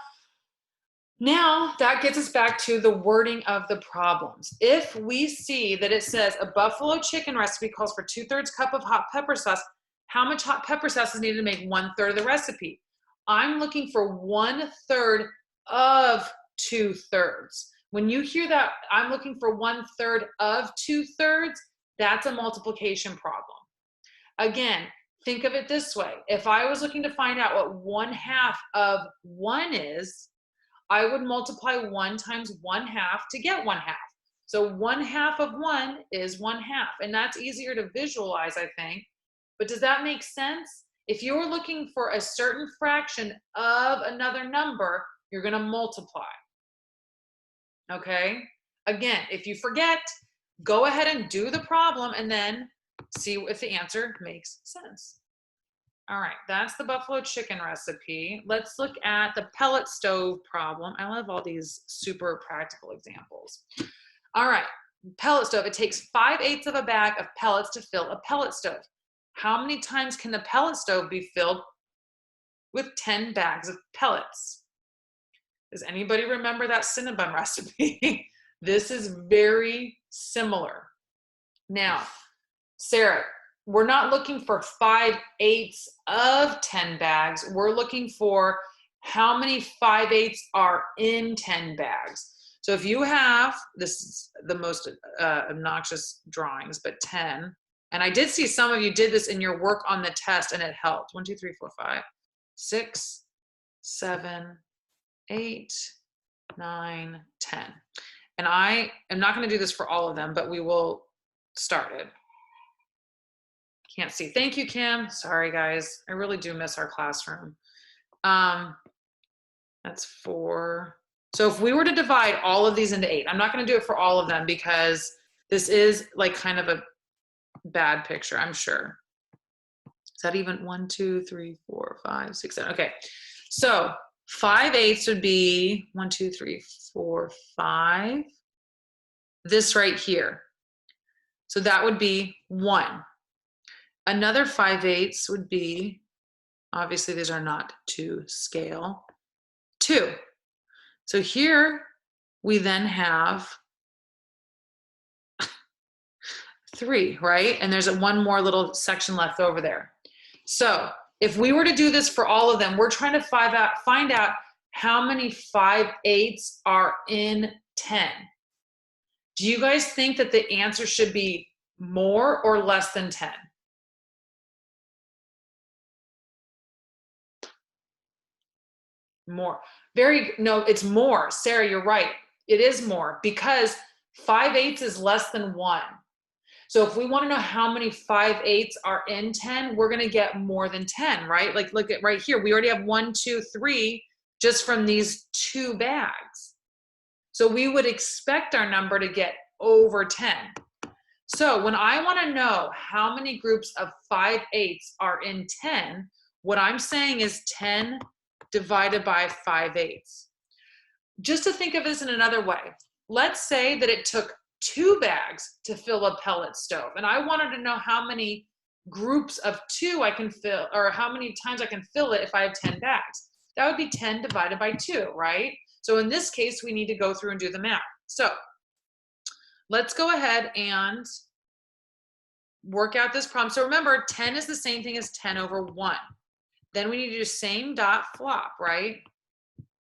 that gets us back to the wording of the problems. If we see that it says a buffalo chicken recipe calls for 2/3 cup of hot pepper sauce, how much hot pepper sauce is needed to make 1/3 of the recipe? I'm looking for 1/3 of 2/3. When you hear that, I'm looking for 1/3 of 2/3, that's a multiplication problem. Again, think of it this way. If I was looking to find out what 1/2 of 1 is, I would multiply 1 times 1/2 to get 1/2. So 1/2 of 1 is 1/2. And that's easier to visualize, I think. But does that make sense? If you're looking for a certain fraction of another number, you're going to multiply. Okay? Again, if you forget, go ahead and do the problem and then see if the answer makes sense. All right, that's the buffalo chicken recipe. Let's look at the pellet stove problem. I love all these super practical examples. All right, pellet stove. It takes 5/8 of a bag of pellets to fill a pellet stove. How many times can the pellet stove be filled with 10 bags of pellets? Does anybody remember that Cinnabon recipe? This is very similar. Now, Sarah, we're not looking for 5/8 of 10 bags. We're looking for how many 5/8 are in 10 bags. So if you have, this is the most obnoxious drawings, but 10. And I did see some of you did this in your work on the test and it helped. 1, 2, 3, 4, 5, 6, 7, 8, 9, 10. And I am not going to do this for all of them, but we will start it. Can't see. Thank you, Kim. Sorry, guys. I really do miss our classroom. That's 4. So if we were to divide all of these into 8, I'm not going to do it for all of them because this is like kind of a bad picture, I'm sure. Is that even 1, 2, 3, 4, 5, 6, 7? Okay. So 5/8 would be 1, 2, 3, 4, 5. This right here. So that would be 1. Another 5/8 would be, obviously these are not to scale, 2. So here we then have 3, right? And there's one more little section left over there. So if we were to do this for all of them, we're trying to find out how many 5/8 are in 10. Do you guys think that the answer should be more or less than 10? More. No, it's more. Sarah, you're right. It is more because 5/8 is less than 1. So if we want to know how many 5/8 are in 10, we're going to get more than 10, right? Like look at right here. We already have 1, 2, 3 just from these 2 bags. So we would expect our number to get over 10. So when I want to know how many groups of 5/8 are in 10, what I'm saying is 10 divided by 5/8. Just to think of this in another way, let's say that it took 2 bags to fill a pellet stove, and I wanted to know how many groups of 2 I can fill, or how many times I can fill it if I have 10 bags. That would be 10 divided by 2, right? So in this case, we need to go through and do the math. So let's go ahead and work out this problem. So remember, 10 is the same thing as 10 over 1. Then we need to do same dot flop, right?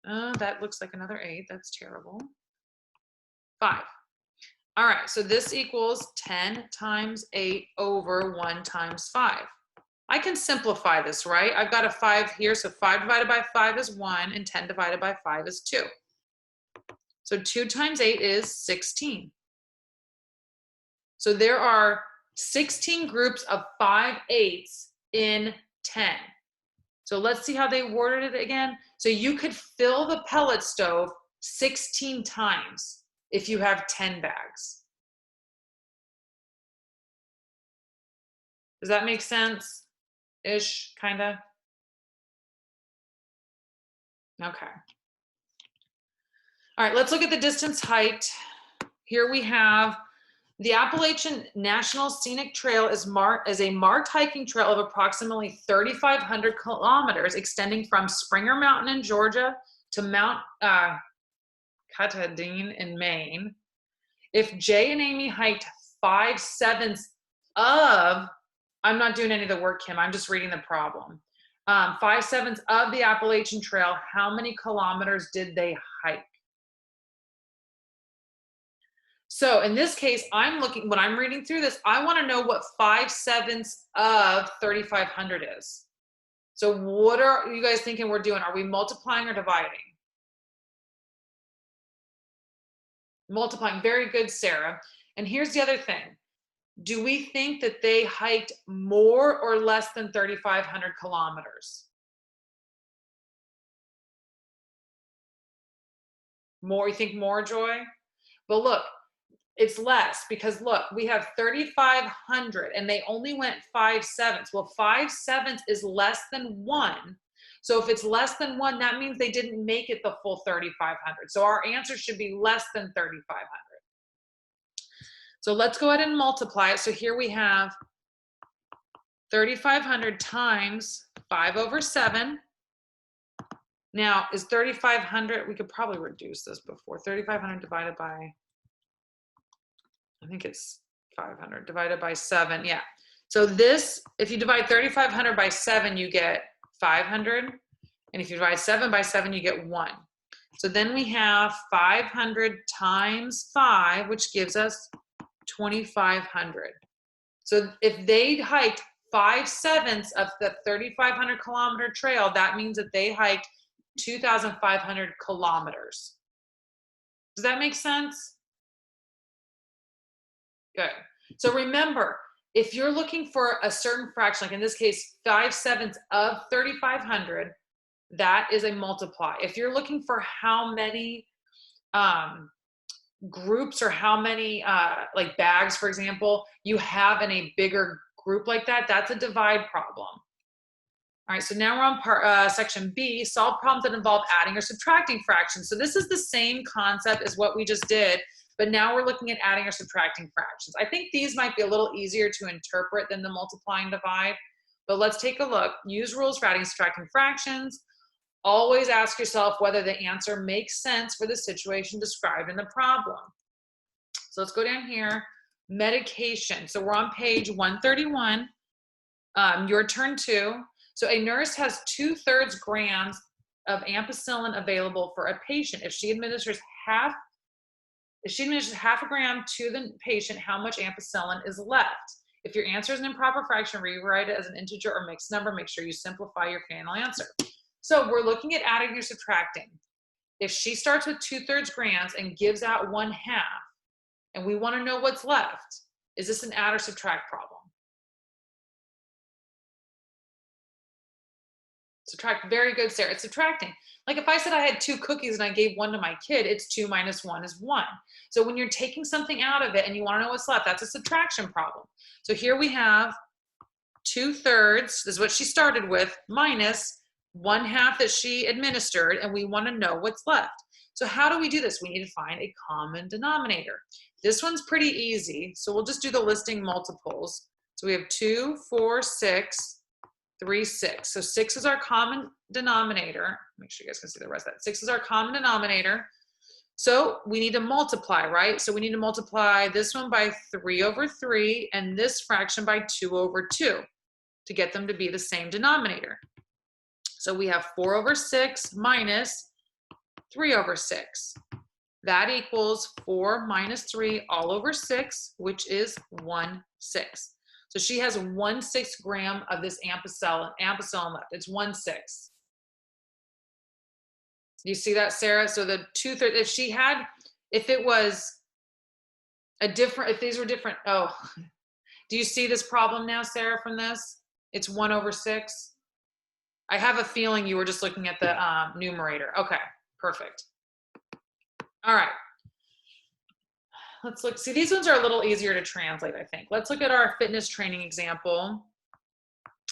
That looks like another 8. That's terrible. 5. All right, so this equals 10 times 8 over 1 times 5. I can simplify this, right? I've got a 5 here, so 5 divided by 5 is 1, and 10 divided by 5 is 2. So 2 times 8 is 16. So there are 16 groups of 5/8 in 10. So let's see how they worded it again. So you could fill the pellet stove 16 times if you have 10 bags. Does that make sense? Ish, kind of? Okay. All right, let's look at the distance height. Here we have the Appalachian National Scenic Trail is a marked hiking trail of approximately 3,500 kilometers extending from Springer Mountain in Georgia to Mount Katahdin in Maine. If Jay and Amy hiked 5/7 of, I'm not doing any of the work, Kim, I'm just reading the problem. 5/7 of the Appalachian Trail, how many kilometers did they hike? So in this case, when I'm reading through this, I want to know what 5/7 of 3,500 is. So what are you guys thinking we're doing? Are we multiplying or dividing? Multiplying, very good, Sarah. And here's the other thing. Do we think that they hiked more or less than 3,500 kilometers? More, you think more, Joy? But look, it's less because look, we have 3,500 and they only went 5/7. Well, 5/7 is less than 1. So if it's less than 1, that means they didn't make it the full 3,500. So our answer should be less than 3,500. So let's go ahead and multiply it. So here we have 3,500 times 5/7. Now, is 3,500, we could probably reduce this before. 3,500 divided by, I think it's 500 divided by 7. Yeah. So this, if you divide 3,500 by 7, you get 500. And if you divide 7 by 7, you get 1. So then we have 500 times 5, which gives us 2,500. So if they hiked 5/7 of the 3,500 kilometer trail, that means that they hiked 2,500 kilometers. Does that make sense? Good. So remember, if you're looking for a certain fraction, like in this case, 5/7 of 3,500, that is a multiply. If you're looking for how many groups or how many like bags, for example, you have in a bigger group like that, that's a divide problem. All right, so now we're on section B, solve problems that involve adding or subtracting fractions. So this is the same concept as what we just did, but now we're looking at adding or subtracting fractions. I think these might be a little easier to interpret than the multiply and divide, but let's take a look. Use rules for adding and subtracting fractions. Always ask yourself whether the answer makes sense for the situation described in the problem. So let's go down here, medication. So we're on page 131, your turn 2. So a nurse has 2/3 grams of ampicillin available for a patient. If she administers half a gram to the patient, how much ampicillin is left? If your answer is an improper fraction, rewrite it as an integer or mixed number. Make sure you simplify your final answer. So we're looking at adding or subtracting. If she starts with 2/3 grams and gives out 1/2, and we want to know what's left, is this an add or subtract problem? Subtract, very good, Sarah. It's subtracting. Like if I said I had 2 cookies and I gave 1 to my kid, it's 2 minus 1 is 1. So when you're taking something out of it and you want to know what's left, that's a subtraction problem. So here we have 2/3, this is what she started with, minus 1/2 that she administered, and we want to know what's left. So how do we do this? We need to find a common denominator. This one's pretty easy, so we'll just do the listing multiples. So we have 2, 4, 6, 3, 6. So 6 is our common denominator. Make sure you guys can see the rest of that. 6 is our common denominator. So we need to multiply, right? So we need to multiply this one by 3/3 and this fraction by 2/2 to get them to be the same denominator. So we have 4/6 minus 3/6. That equals 4 minus 3 all over 6, which is 1/6. So she has 1/6 gram of this ampicillin left. It's 1/6. Do you see that, Sarah? So the 2/3, if it was a different, if these were different, oh, do you see this problem now, Sarah, from this? It's 1/6. I have a feeling you were just looking at the numerator. Okay, perfect. All right. Let's look. See, these ones are a little easier to translate, I think. Let's look at our fitness training example.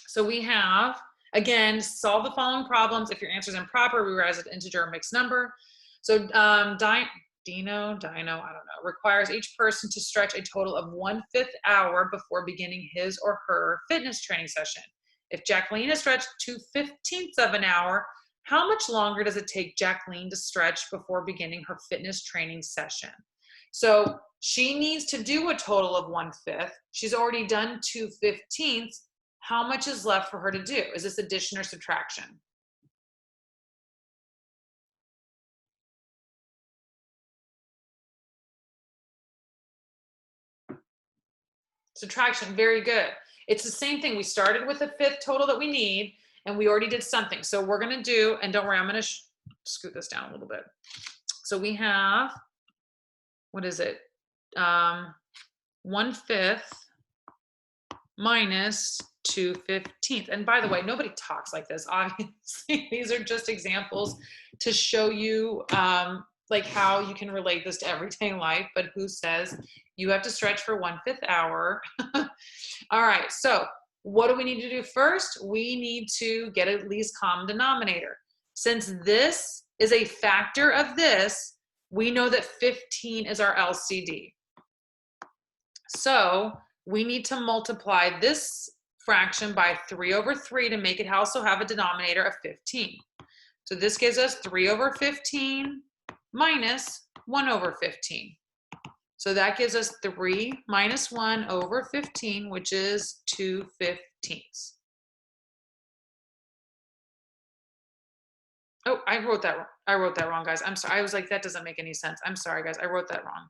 So we have, again, solve the following problems. If your answer is improper, rewrite as an integer or mixed number. So Dino, I don't know, requires each person to stretch a total of 1/5 hour before beginning his or her fitness training session. If Jacqueline has stretched 2/15 of an hour, how much longer does it take Jacqueline to stretch before beginning her fitness training session? So she needs to do a total of 1/5. She's already done 2/15. How much is left for her to do? Is this addition or subtraction? Subtraction, very good. It's the same thing. We started with a 1/5 total that we need, and we already did something. So we're going to do, and don't worry, I'm going to scoot this down a little bit. So we have what is it? 1/5 minus 2/15. And by the way, nobody talks like this, obviously. These are just examples to show you like how you can relate this to everyday life, but who says you have to stretch for 1/5 hour? All right, so what do we need to do first? We need to get a least common denominator. Since this is a factor of this, we know that 15 is our LCD. So we need to multiply this fraction by 3/3 to make it also have a denominator of 15. So this gives us 3/15 minus 1/15. So that gives us 3 minus 1/15, which is 2/15. Oh, I wrote that wrong, guys. I'm sorry. I was like, that doesn't make any sense. I'm sorry, guys. I wrote that wrong.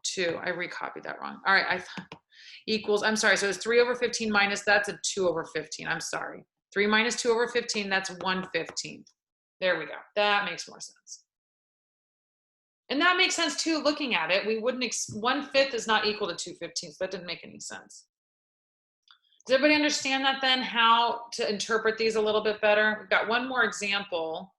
2. I recopied that wrong. All right. Equals, I'm sorry. So it's 3/15 minus, that's a 2/15. I'm sorry. 3 minus 2/15, that's 1/15. There we go. That makes more sense. And that makes sense too, looking at it. We wouldn't, 1/5 is not equal to 2/15. So that didn't make any sense. Does everybody understand that then, how to interpret these a little bit better? We've got one more example.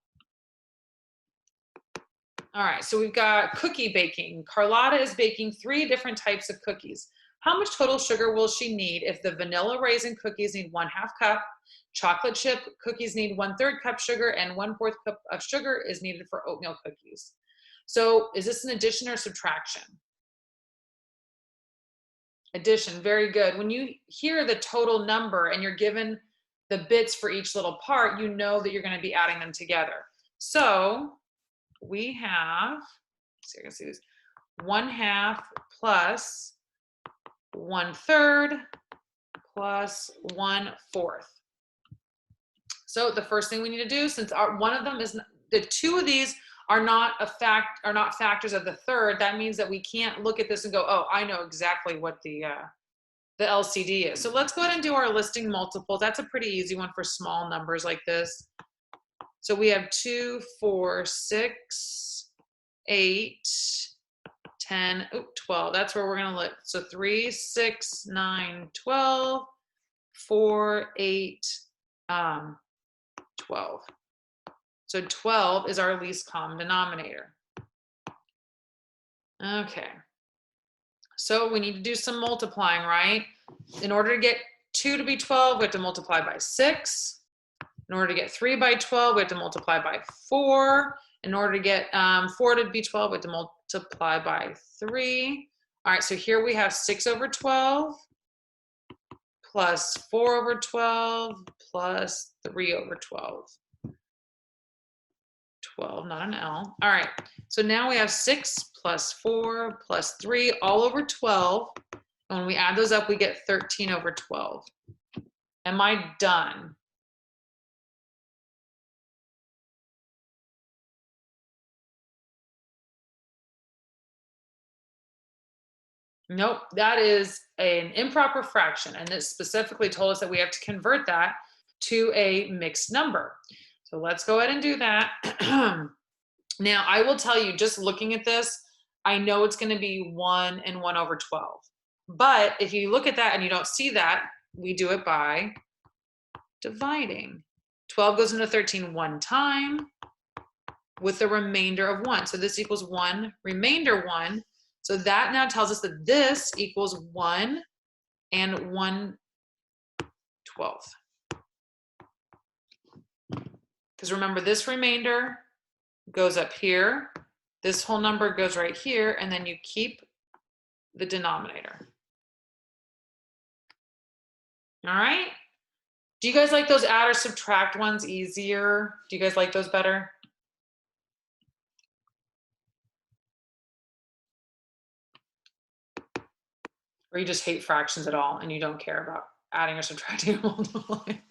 All right, so we've got cookie baking. Carlotta is baking 3 different types of cookies. How much total sugar will she need if the vanilla raisin cookies need 1/2 cup, chocolate chip cookies need 1/3 cup sugar, and 1/4 cup of sugar is needed for oatmeal cookies? So is this an addition or subtraction? Addition, very good. When you hear the total number and you're given the bits for each little part, you know that you're going to be adding them together. So we have, so you can see this, 1/2 plus 1/3 plus 1/4. So the first thing we need to do, since one of them is, the 2 of these are not factors of the third, that means that we can't look at this and go, oh, I know exactly what the LCD is. So let's go ahead and do our listing multiples. That's a pretty easy one for small numbers like this. So we have 2, 4, 6, 8, 10, 12. That's where we're going to look. So 3, 6, 9, 12, 4, 8, 12. So 12 is our least common denominator. Okay. So we need to do some multiplying, right? In order to get 2 to be 12, we have to multiply by 6. In order to get 3 by 12, we have to multiply by 4. In order to get 4 to be 12, we have to multiply by 3. All right, so here we have 6/12 plus 4/12 plus 3/12. 12, not an L. All right, so now we have 6 plus 4 plus 3 all over 12. And when we add those up, we get 13/12. Am I done? Nope, that is an improper fraction. And it specifically told us that we have to convert that to a mixed number. So let's go ahead and do that. Now, I will tell you, just looking at this, I know it's going to be 1 and 1/12. But if you look at that and you don't see that, we do it by dividing. 12 goes into 13 one time with the remainder of 1. So this equals 1, remainder 1. So that now tells us that this equals 1 and 1/12. Because remember, this remainder goes up here. This whole number goes right here, and then you keep the denominator. All right? Do you guys like those add or subtract ones easier? Do you guys like those better? Or you just hate fractions at all and you don't care about adding or subtracting or multiplying?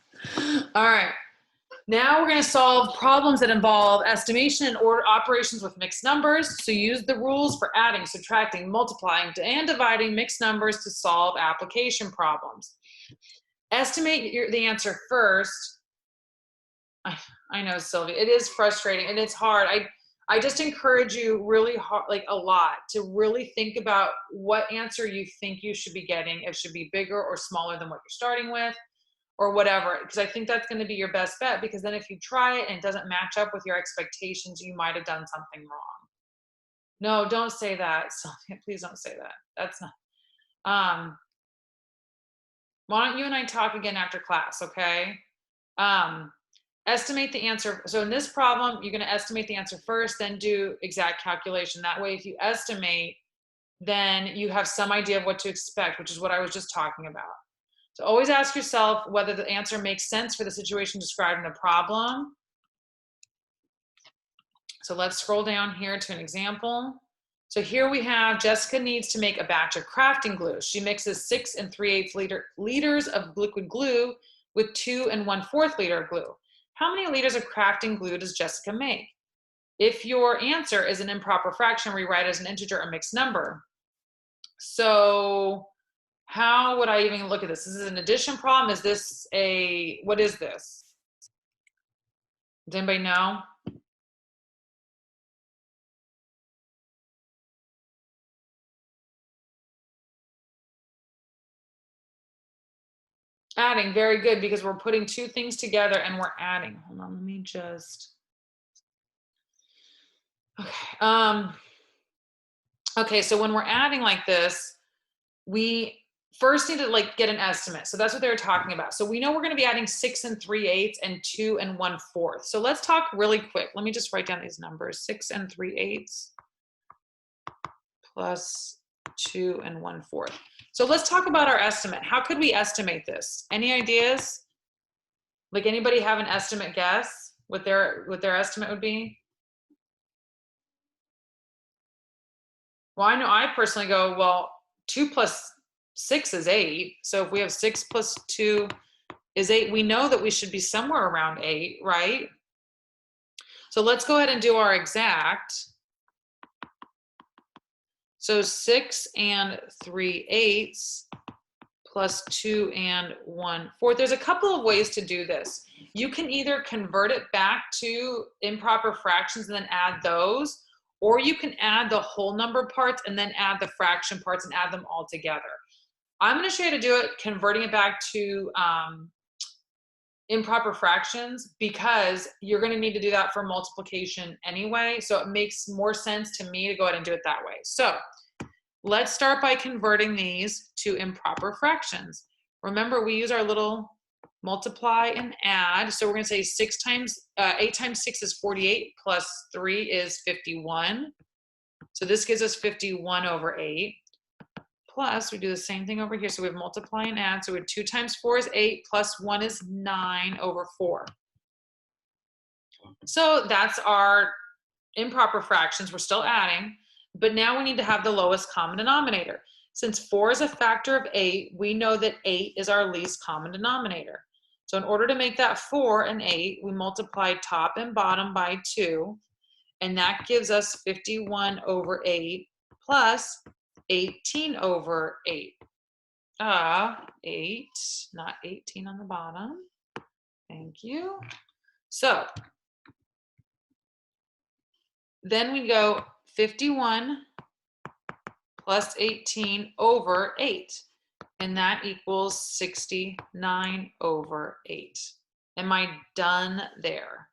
All right. Now we're going to solve problems that involve estimation and order operations with mixed numbers. So use the rules for adding, subtracting, multiplying, and dividing mixed numbers to solve application problems. Estimate the answer first. I know, Sylvia, it is frustrating and it's hard. I just encourage you really hard, like a lot, to really think about what answer you think you should be getting. It should be bigger or smaller than what you're starting with, or whatever, because I think that's going to be your best bet, because then if you try it and it doesn't match up with your expectations, you might have done something wrong. No, don't say that. Sylvia, please don't say that. That's not. Why don't you and I talk again after class, okay? Estimate the answer. So in this problem, you're going to estimate the answer first, then do exact calculation. That way, if you estimate, then you have some idea of what to expect, which is what I was just talking about. So always ask yourself whether the answer makes sense for the situation described in the problem. So let's scroll down here to an example. So here we have Jessica needs to make a batch of crafting glue. She mixes 6 3/8 liters of liquid glue with 2 1/4 liter of glue. How many liters of crafting glue does Jessica make? If your answer is an improper fraction, rewrite it as an integer or mixed number. So how would I even look at this? This is an addition problem. Is this a, what is this? Does anybody know? Adding, very good, because we're putting two things together and we're adding. Hold on, let me just, okay. Okay, so when we're adding like this, we first need to like get an estimate. So that's what they were talking about. So we know we're going to be adding 6 3/8 and 2 1/4. So let's talk really quick. Let me just write down these numbers. 6 3/8 plus 2 1/4. So let's talk about our estimate. How could we estimate this? Any ideas? Like anybody have an estimate guess what their estimate would be? Well, I know I personally go, well, 2 plus 6 is 8. So if we have 6 plus 2 is 8, we know that we should be somewhere around 8, right? So let's go ahead and do our exact. So 6 3/8 plus 2 1/4. There's a couple of ways to do this. You can either convert it back to improper fractions and then add those, or you can add the whole number parts and then add the fraction parts and add them all together. I'm going to show you how to do it, converting it back to improper fractions, because you're going to need to do that for multiplication anyway. So it makes more sense to me to go ahead and do it that way. So let's start by converting these to improper fractions. Remember, we use our little multiply and add. So we're going to say 8 times 6 is 48 plus 3 is 51. So this gives us 51 over 8. Plus, we do the same thing over here. So we have multiply and add. So we have 2 times 4 is 8 plus 1 is 9 over 4. So that's our improper fractions. We're still adding, but now we need to have the lowest common denominator. Since 4 is a factor of 8, we know that 8 is our least common denominator. So in order to make that 4 and 8, we multiply top and bottom by 2, and that gives us 51 over 8 plus 18 over 8. 8, not 18 on the bottom. Thank you. So then we go 51 plus 18 over 8, and that equals 69 over 8. Am I done there?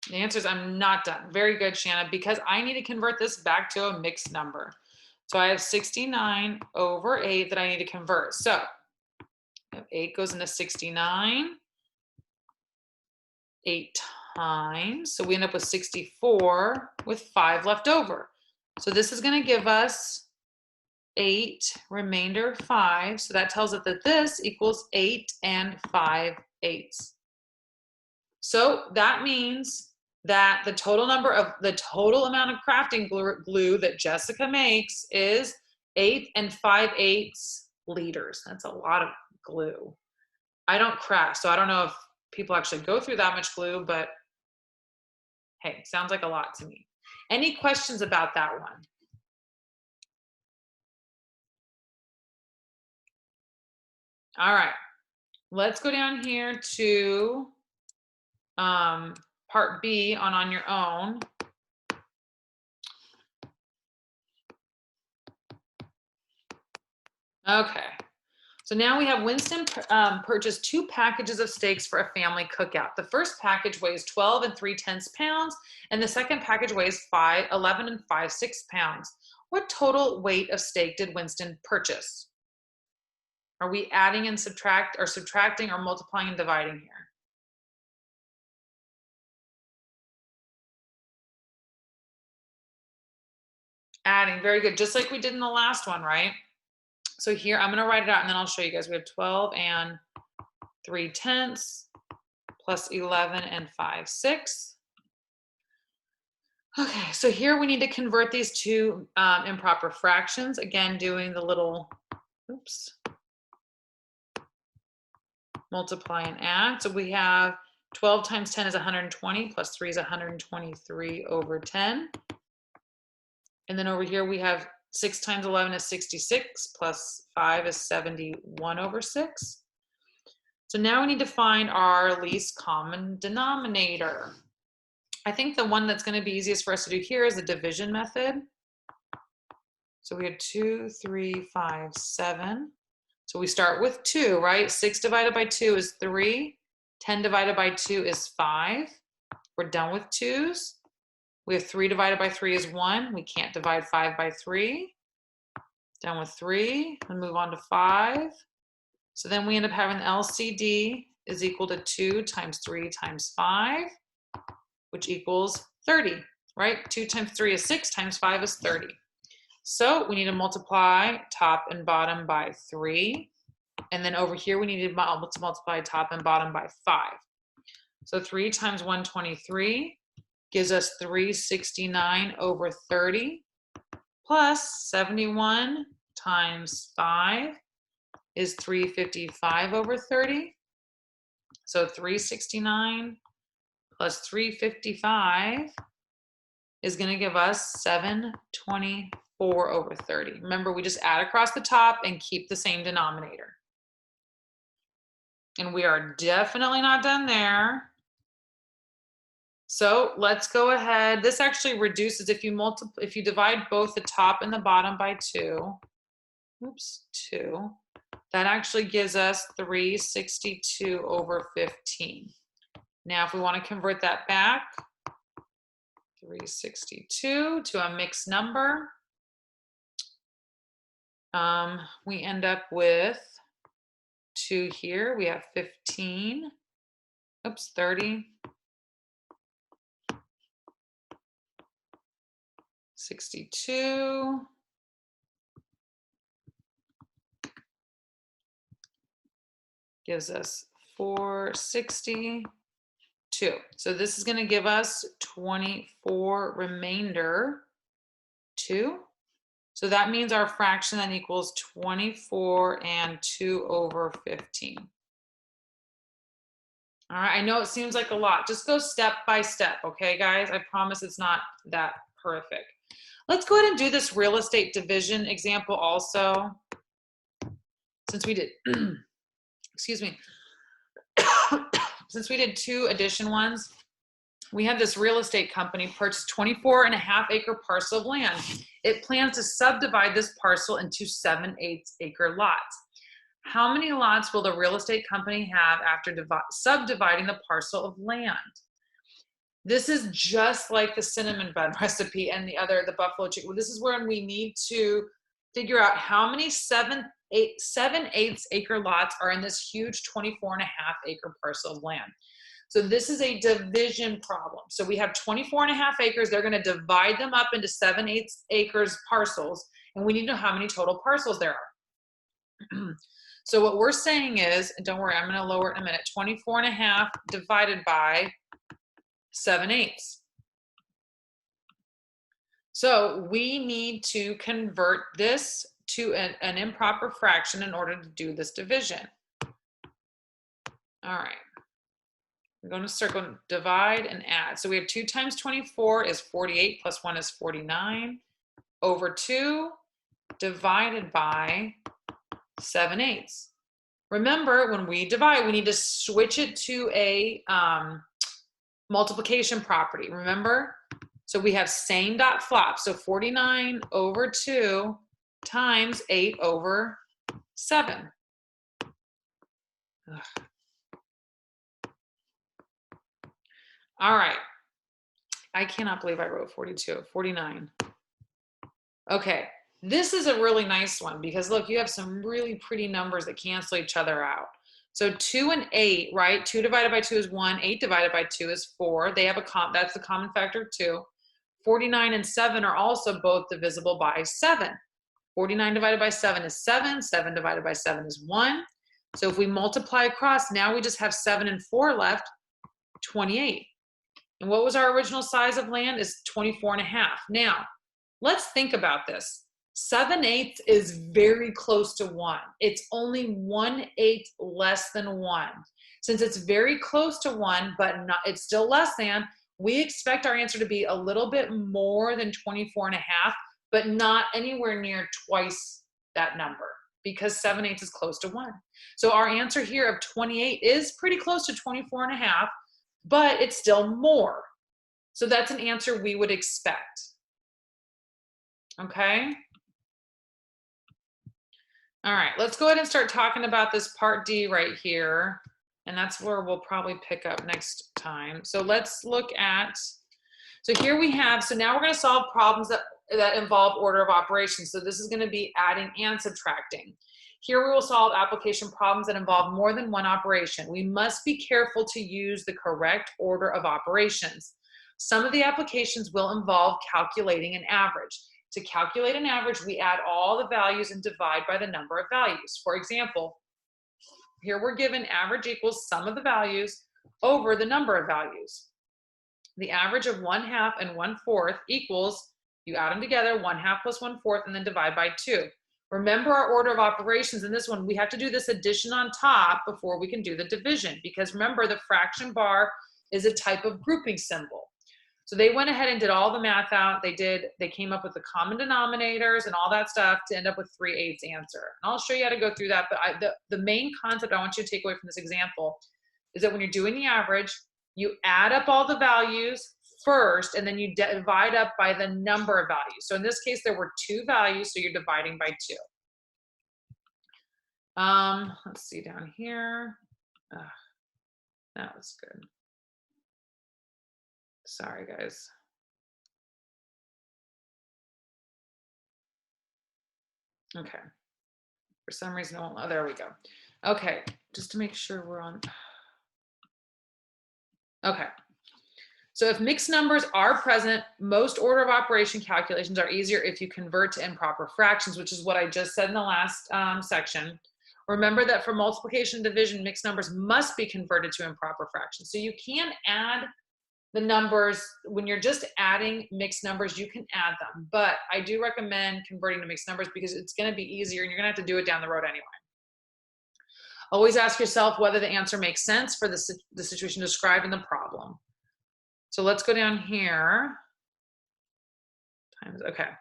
The answer is I'm not done. Very good, Shanna, because I need to convert this back to a mixed number. So I have 69 over 8 that I need to convert. So 8 goes into 69 8 times. So we end up with 64 with 5 left over. So this is going to give us 8 remainder 5. So that tells us that this equals 8 5/8. So that means that the total amount of crafting glue that Jessica makes is 8 5/8 liters. That's a lot of glue. I don't craft, so I don't know if people actually go through that much glue, but hey, sounds like a lot to me. Any questions about that one? All right, let's go down here to part B on your own. Okay, so now we have Winston purchased 2 packages of steaks for a family cookout. The first package weighs 12 3/10 pounds, and the second package weighs 11 5/6 pounds. What total weight of steak did Winston purchase? Are we adding and subtracting or multiplying and dividing here? Adding, very good, just like we did in the last one, right? So here, I'm gonna write it out and then I'll show you guys. We have 12 3/10 plus 11 5/6. Okay, so here we need to convert these to improper fractions. Again, doing the little, oops, multiply and add. So we have 12 times 10 is 120, plus 3 is 123 over 10. And then over here we have 6 times 11 is 66, plus 5 is 71 over 6. So now we need to find our least common denominator. I think the one that's going to be easiest for us to do here is the division method. So we have 2, 3, 5, 7. So we start with 2, right? 6 divided by 2 is 3. 10 divided by 2 is 5. We're done with 2's. We have 3 divided by 3 is 1. We can't divide 5 by 3. Done with 3. We move on to 5. So then we end up having the LCD is equal to 2 times 3 times 5, which equals 30, right? 2 times 3 is 6, times 5 is 30. So we need to multiply top and bottom by 3. And then over here, we need to multiply top and bottom by 5. So 3 times 123 gives us 369 over 30, plus 71 times 5 is 355 over 30. So 369 plus 355 is going to give us 724 over 30. Remember, we just add across the top and keep the same denominator. And we are definitely not done there. So let's go ahead. This actually reduces if you divide both the top and the bottom by 2. Oops, 2. That actually gives us 362 over 15. Now, if we want to convert that back, 362 to a mixed number, we end up with 2 here. We have 15, oops, 30, 62, gives us 462. So this is going to give us 24 remainder 2. So that means our fraction then equals 24 and 2 over 15. All right, I know it seems like a lot. Just go step by step, okay, guys? I promise it's not that horrific. Let's go ahead and do this real estate division example also. Since we did, excuse me, since we did 2 addition ones, we have this real estate company purchased 24.5-acre parcel of land. It plans to subdivide this parcel into 7/8-acre lots. How many lots will the real estate company have after subdividing the parcel of land? This is just like the cinnamon bun recipe and the buffalo chicken. This is where we need to figure out how many 7/8-acre lots are in this huge 24.5-acre parcel of land. So this is a division problem. So we have 24.5 acres. They're going to divide them up into 7/8 acres parcels, and we need to know how many total parcels there are. So what we're saying is, and don't worry, I'm going to lower it in a minute, 24.5 divided by 7/8. So we need to convert this to an improper fraction in order to do this division. All right. I'm going to circle, divide, and add. So we have 2 times 24 is 48, plus 1 is 49, over 2 divided by 7/8. Remember, when we divide, we need to switch it to a multiplication property, remember? So we have same dot flop. So 49 over 2 times 8 over 7. Ugh. All right. I cannot believe I wrote 42, 49. Okay, this is a really nice one because look, you have some really pretty numbers that cancel each other out. So 2 and 8, right? 2 divided by 2 is 1, 8 divided by 2 is 4. They have that's the common factor of 2. 49 and 7 are also both divisible by 7. 49 divided by 7 is 7. 7 divided by 7 is 1. So if we multiply across, now we just have 7 and 4 left, 28. And what was our original size of land? Is 24.5. Now, let's think about this. 7/8 is very close to 1. It's only 1/8 less than 1. Since it's very close to 1, but not, it's still less than, we expect our answer to be a little bit more than 24.5, but not anywhere near twice that number because 7/8 is close to 1. So our answer here of 28 is pretty close to 24.5, but it's still more. So that's an answer we would expect. Okay. All right, let's go ahead and start talking about this part D right here. And that's where we'll probably pick up next time. So let's look at, so here we have, so now we're going to solve problems that involve order of operations. So this is going to be adding and subtracting. Here we will solve application problems that involve more than one operation. We must be careful to use the correct order of operations. Some of the applications will involve calculating an average. To calculate an average, we add all the values and divide by the number of values. For example, here we're given average equals sum of the values over the number of values. The average of 1/2 and 1/4 equals, you add them together, 1/2 plus 1/4, and then divide by 2. Remember our order of operations in this one, we have to do this addition on top before we can do the division, because remember the fraction bar is a type of grouping symbol. So they went ahead and did all the math out. They came up with the common denominators and all that stuff to end up with 3/8 answer. And I'll show you how to go through that. But the main concept I want you to take away from this example is that when you're doing the average, you add up all the values first, and then you divide up by the number of values. So in this case, there were 2 values, so you're dividing by 2. Let's see down here. That was good. Sorry, guys. Okay. For some reason, it won't, oh, there we go. Okay, just to make sure we're on. Okay. So if mixed numbers are present, most order of operation calculations are easier if you convert to improper fractions, which is what I just said in the last section. Remember that for multiplication and division, mixed numbers must be converted to improper fractions. So you can add the numbers, when you're just adding mixed numbers, you can add them. But I do recommend converting to mixed numbers because it's going to be easier and you're going to have to do it down the road anyway. Always ask yourself whether the answer makes sense for the situation described in the problem. So let's go down here. Okay.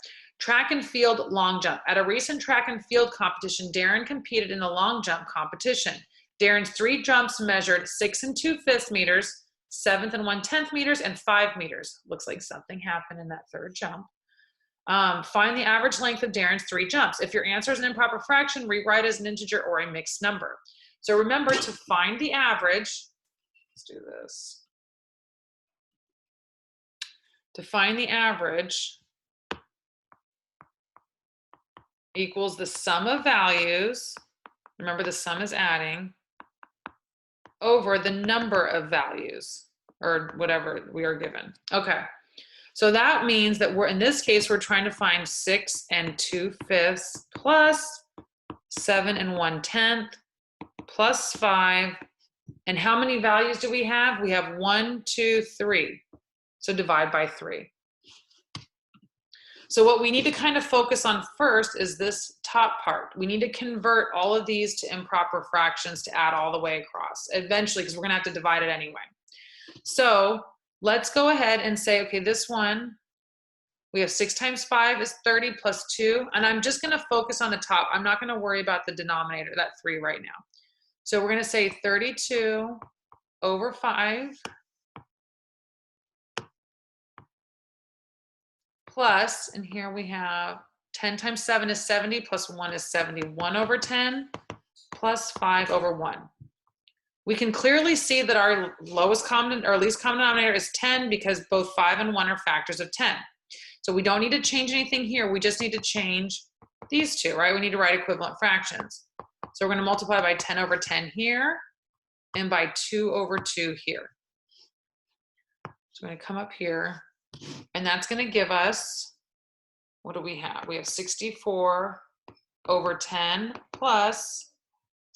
Track and field long jump. At a recent track and field competition, Darren competed in the long jump competition. Darren's 3 jumps measured 6 2/5 meters, 7 1/10 meters, and 5 meters. Looks like something happened in that 3rd jump. Find the average length of Darren's 3 jumps. If your answer is an improper fraction, rewrite as an integer or a mixed number. So remember to find the average. Let's do this. To find the average equals the sum of values. Remember the sum is adding over the number of values or whatever we are given. Okay. So that means that we're, in this case, we're trying to find 6 2/5 plus 7 1/10 plus 5. And how many values do we have? We have 1, 2, 3. So divide by 3. So what we need to kind of focus on first is this top part. We need to convert all of these to improper fractions to add all the way across eventually, because we're going to have to divide it anyway. So let's go ahead and say, okay, this one, we have 6 times 5 is 30 plus 2. And I'm just going to focus on the top. I'm not going to worry about the denominator, that 3 right now. So we're going to say 32 over 5 plus, and here we have 10 times 7 is 70 plus 1 is 71 over 10 plus 5 over 1. We can clearly see that our lowest common or least common denominator is 10 because both 5 and 1 are factors of 10. So we don't need to change anything here. We just need to change these two, right? We need to write equivalent fractions. So we're going to multiply by 10 over 10 here and by 2 over 2 here. So I'm going to come up here, and that's going to give us, what do we have? We have 64 over 10 plus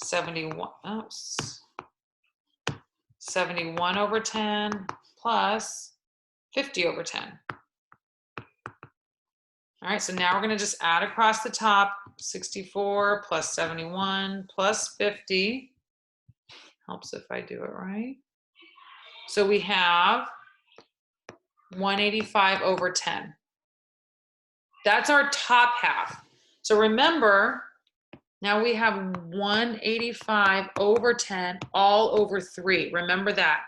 71. Oops. 71 over 10 plus 50 over 10. All right, so now we're going to just add across the top 64 plus 71 plus 50. Helps if I do it right. So we have 185 over 10. That's our top half. So remember, now we have 185 over 10 all over 3. Remember that.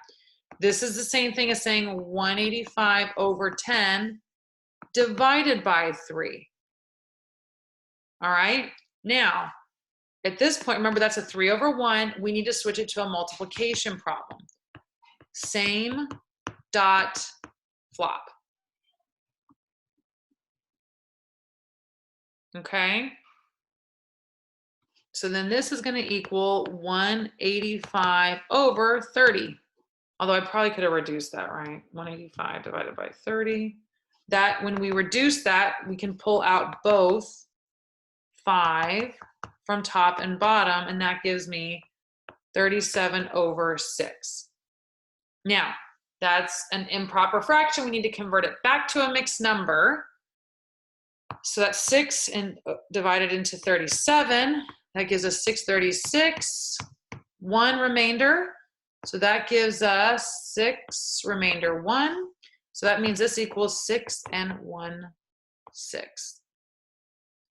This is the same thing as saying 185 over 10 divided by 3. All right. Now, at this point, remember that's a 3 over 1. We need to switch it to a multiplication problem. Same dot flop. Okay. So then this is going to equal 185 over 30. Although I probably could have reduced that, right? 185 divided by 30. That when we reduce that, we can pull out both 5 from top and bottom, and that gives me 37 over 6. Now, that's an improper fraction. We need to convert it back to a mixed number. So that's 6 and divided into 37. That gives us 636, 1 remainder. So that gives us 6 remainder 1. So that means this equals 6 and 1/6.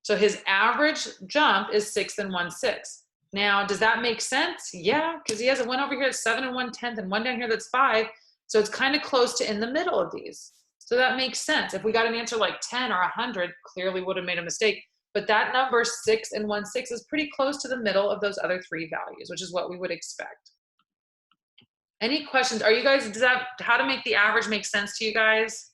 So his average jump is 6 and 1/6. Now, does that make sense? Yeah, because he has a 1 over here that's 7 and 1/10 and 1 down here that's 5. So it's kind of close to in the middle of these. So that makes sense. If we got an answer like 10 or 100, clearly would have made a mistake. But that number 6 and 1/6 is pretty close to the middle of those other 3 values, which is what we would expect. Any questions? Are you guys, does that, how to make the average make sense to you guys?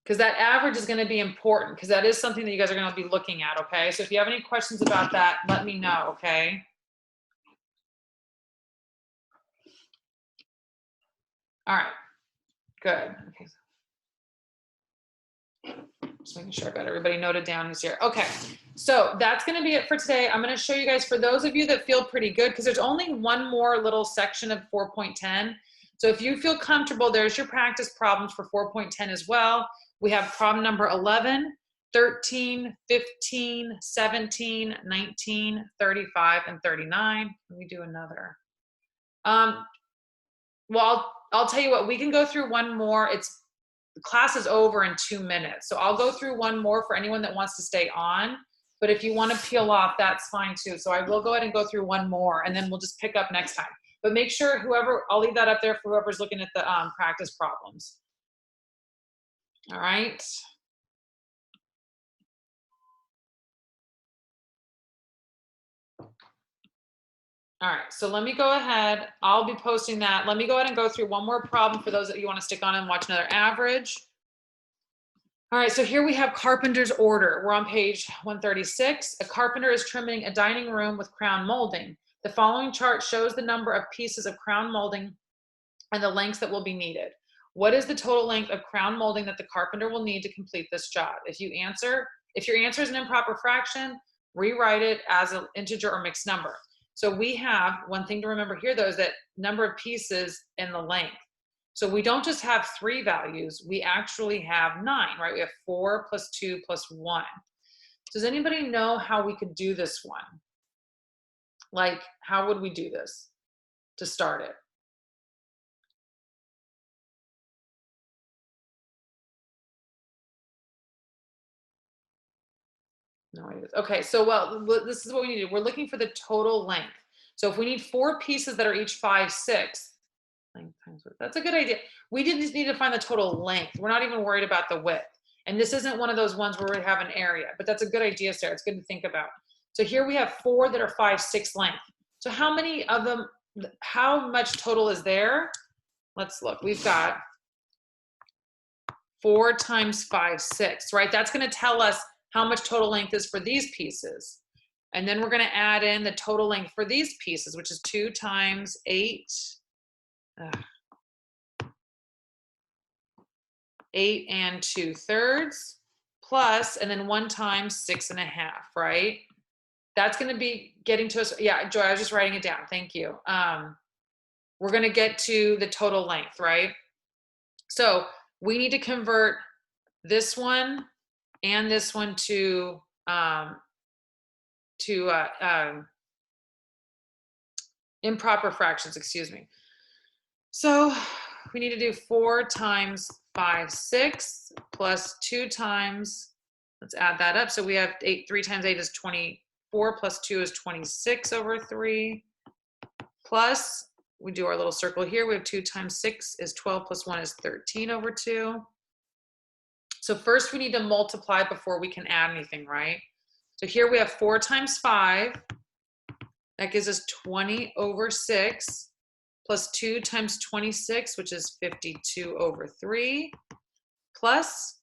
Because that average is going to be important, because that is something that you guys are going to be looking at, okay? So if you have any questions about that, let me know, okay? All right, good. Okay. Just making sure I've got everybody noted down who's here. Okay, so that's going to be it for today. I'm going to show you guys, for those of you that feel pretty good, because there's only one more little section of 4.10. So if you feel comfortable, there's your practice problems for 4.10 as well. We have problem number 11, 13, 15, 17, 19, 35, and 39. Let me do another. Well, I'll tell you what, we can go through one more. The class is over in 2 minutes. So I'll go through one more for anyone that wants to stay on. But if you want to peel off, that's fine too. So I will go ahead and go through one more, and then we'll just pick up next time. But make sure I'll leave that up there for whoever's looking at the practice problems. All right. All right, so let me go ahead. I'll be posting that. Let me go ahead and go through one more problem for those that you want to stick on and watch another average. All right, so here we have carpenter's order. We're on page 136. A carpenter is trimming a dining room with crown molding. The following chart shows the number of pieces of crown molding and the lengths that will be needed. What is the total length of crown molding that the carpenter will need to complete this job? If your answer is an improper fraction, rewrite it as an integer or mixed number. So we have, one thing to remember here though, is that number of pieces and the length. So we don't just have 3 values, we actually have 9, right? We have 4 plus 2 plus 1. Does anybody know how we could do this one? Like, how would we do this to start it? no ideas. Okay, so well, this is what we need to do. We're looking for the total length. So if we need 4 pieces that are each 5/6, length times width, that's a good idea. We just need to find the total length. We're not even worried about the width. And this isn't one of those ones where we have an area, but that's a good idea, Sarah. It's good to think about. So here we have 4 that are 5/6 length. So how many of them, how much total is there? Let's look. We've got 4 times 5/6, right? That's going to tell us how much total length is for these pieces. And then we're going to add in the total length for these pieces, which is 2 times 8. 8 2/3 plus, and then 1 times 6.5, right? That's going to be getting to us. Yeah, Joy, I was just writing it down. Thank you. We're going to get to the total length, right? So we need to convert this one and this one to improper fractions, excuse me. So we need to do 4 times 5/6 plus 2 times, let's add that up. So we have 8, 3 times 8 is 24 plus 2 is 26 over 3 plus, we do our little circle here. We have 2 times 6 is 12 plus 1 is 13 over 2. So first we need to multiply before we can add anything, right? So here we have 4 times 5. That gives us 20 over 6 plus 2 times 26, which is 52 over 3 plus,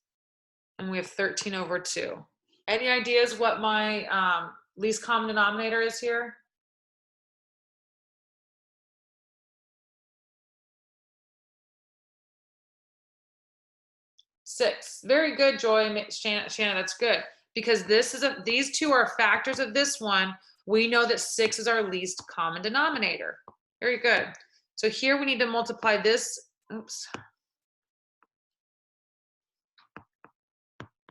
and we have 13 over 2. Any ideas what my least common denominator is here? 6. Very good, Joy. Shanna, that's good. Because these two are factors of this one. We know that 6 is our least common denominator. Very good. So here we need to multiply this,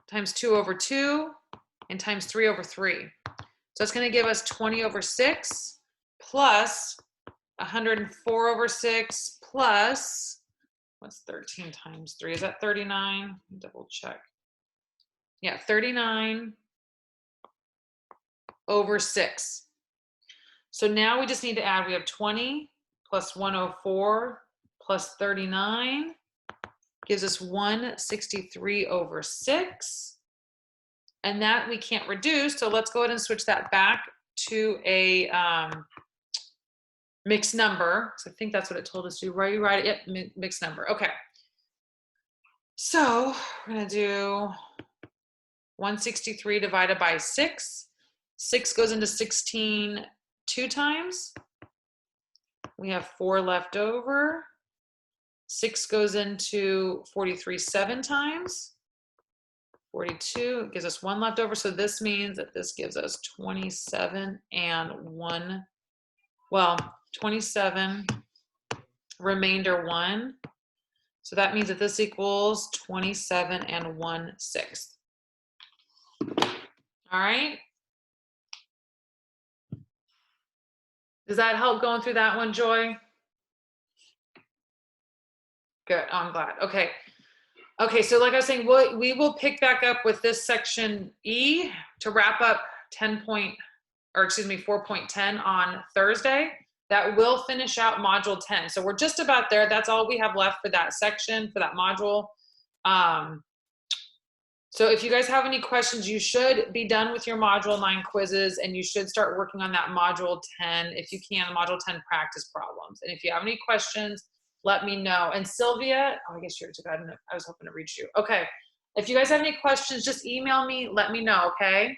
times 2 over 2 and times 3 over 3. So it's going to give us 20 over 6 plus 104 over 6 plus, what's 13 times 3? Is that 39? Double check. Yeah, 39 over 6. So now we just need to add, we have 20 plus 104 plus 39 gives us 163 over 6. And that we can't reduce, so let's go ahead and switch that back to a mixed number. So I think that's what it told us to do, right? You write it, yep, mixed number, okay. So we're gonna do 163 divided by 6. 6 goes into 16 2 times. We have 4 left over. 6 goes into 43 7 times. 42 gives us 1 left over. So this means that this gives us 27 and 1. Well, 27, remainder 1. So that means that this equals 27 and 1/6. All right. Does that help going through that one, Joy? Good, oh, I'm glad. Okay. Okay, so like I was saying, we will pick back up with this section E to wrap up 4.10 on Thursday. That will finish out module 10. So we're just about there. That's all we have left for that section, for that module. So if you guys have any questions, you should be done with your module 9 quizzes, and you should start working on that module 10, if you can, module 10 practice problems. And if you have any questions, let me know. And Sylvia, oh, I guess you're, I was hoping to reach you. Okay. If you guys have any questions, just email me, let me know, okay?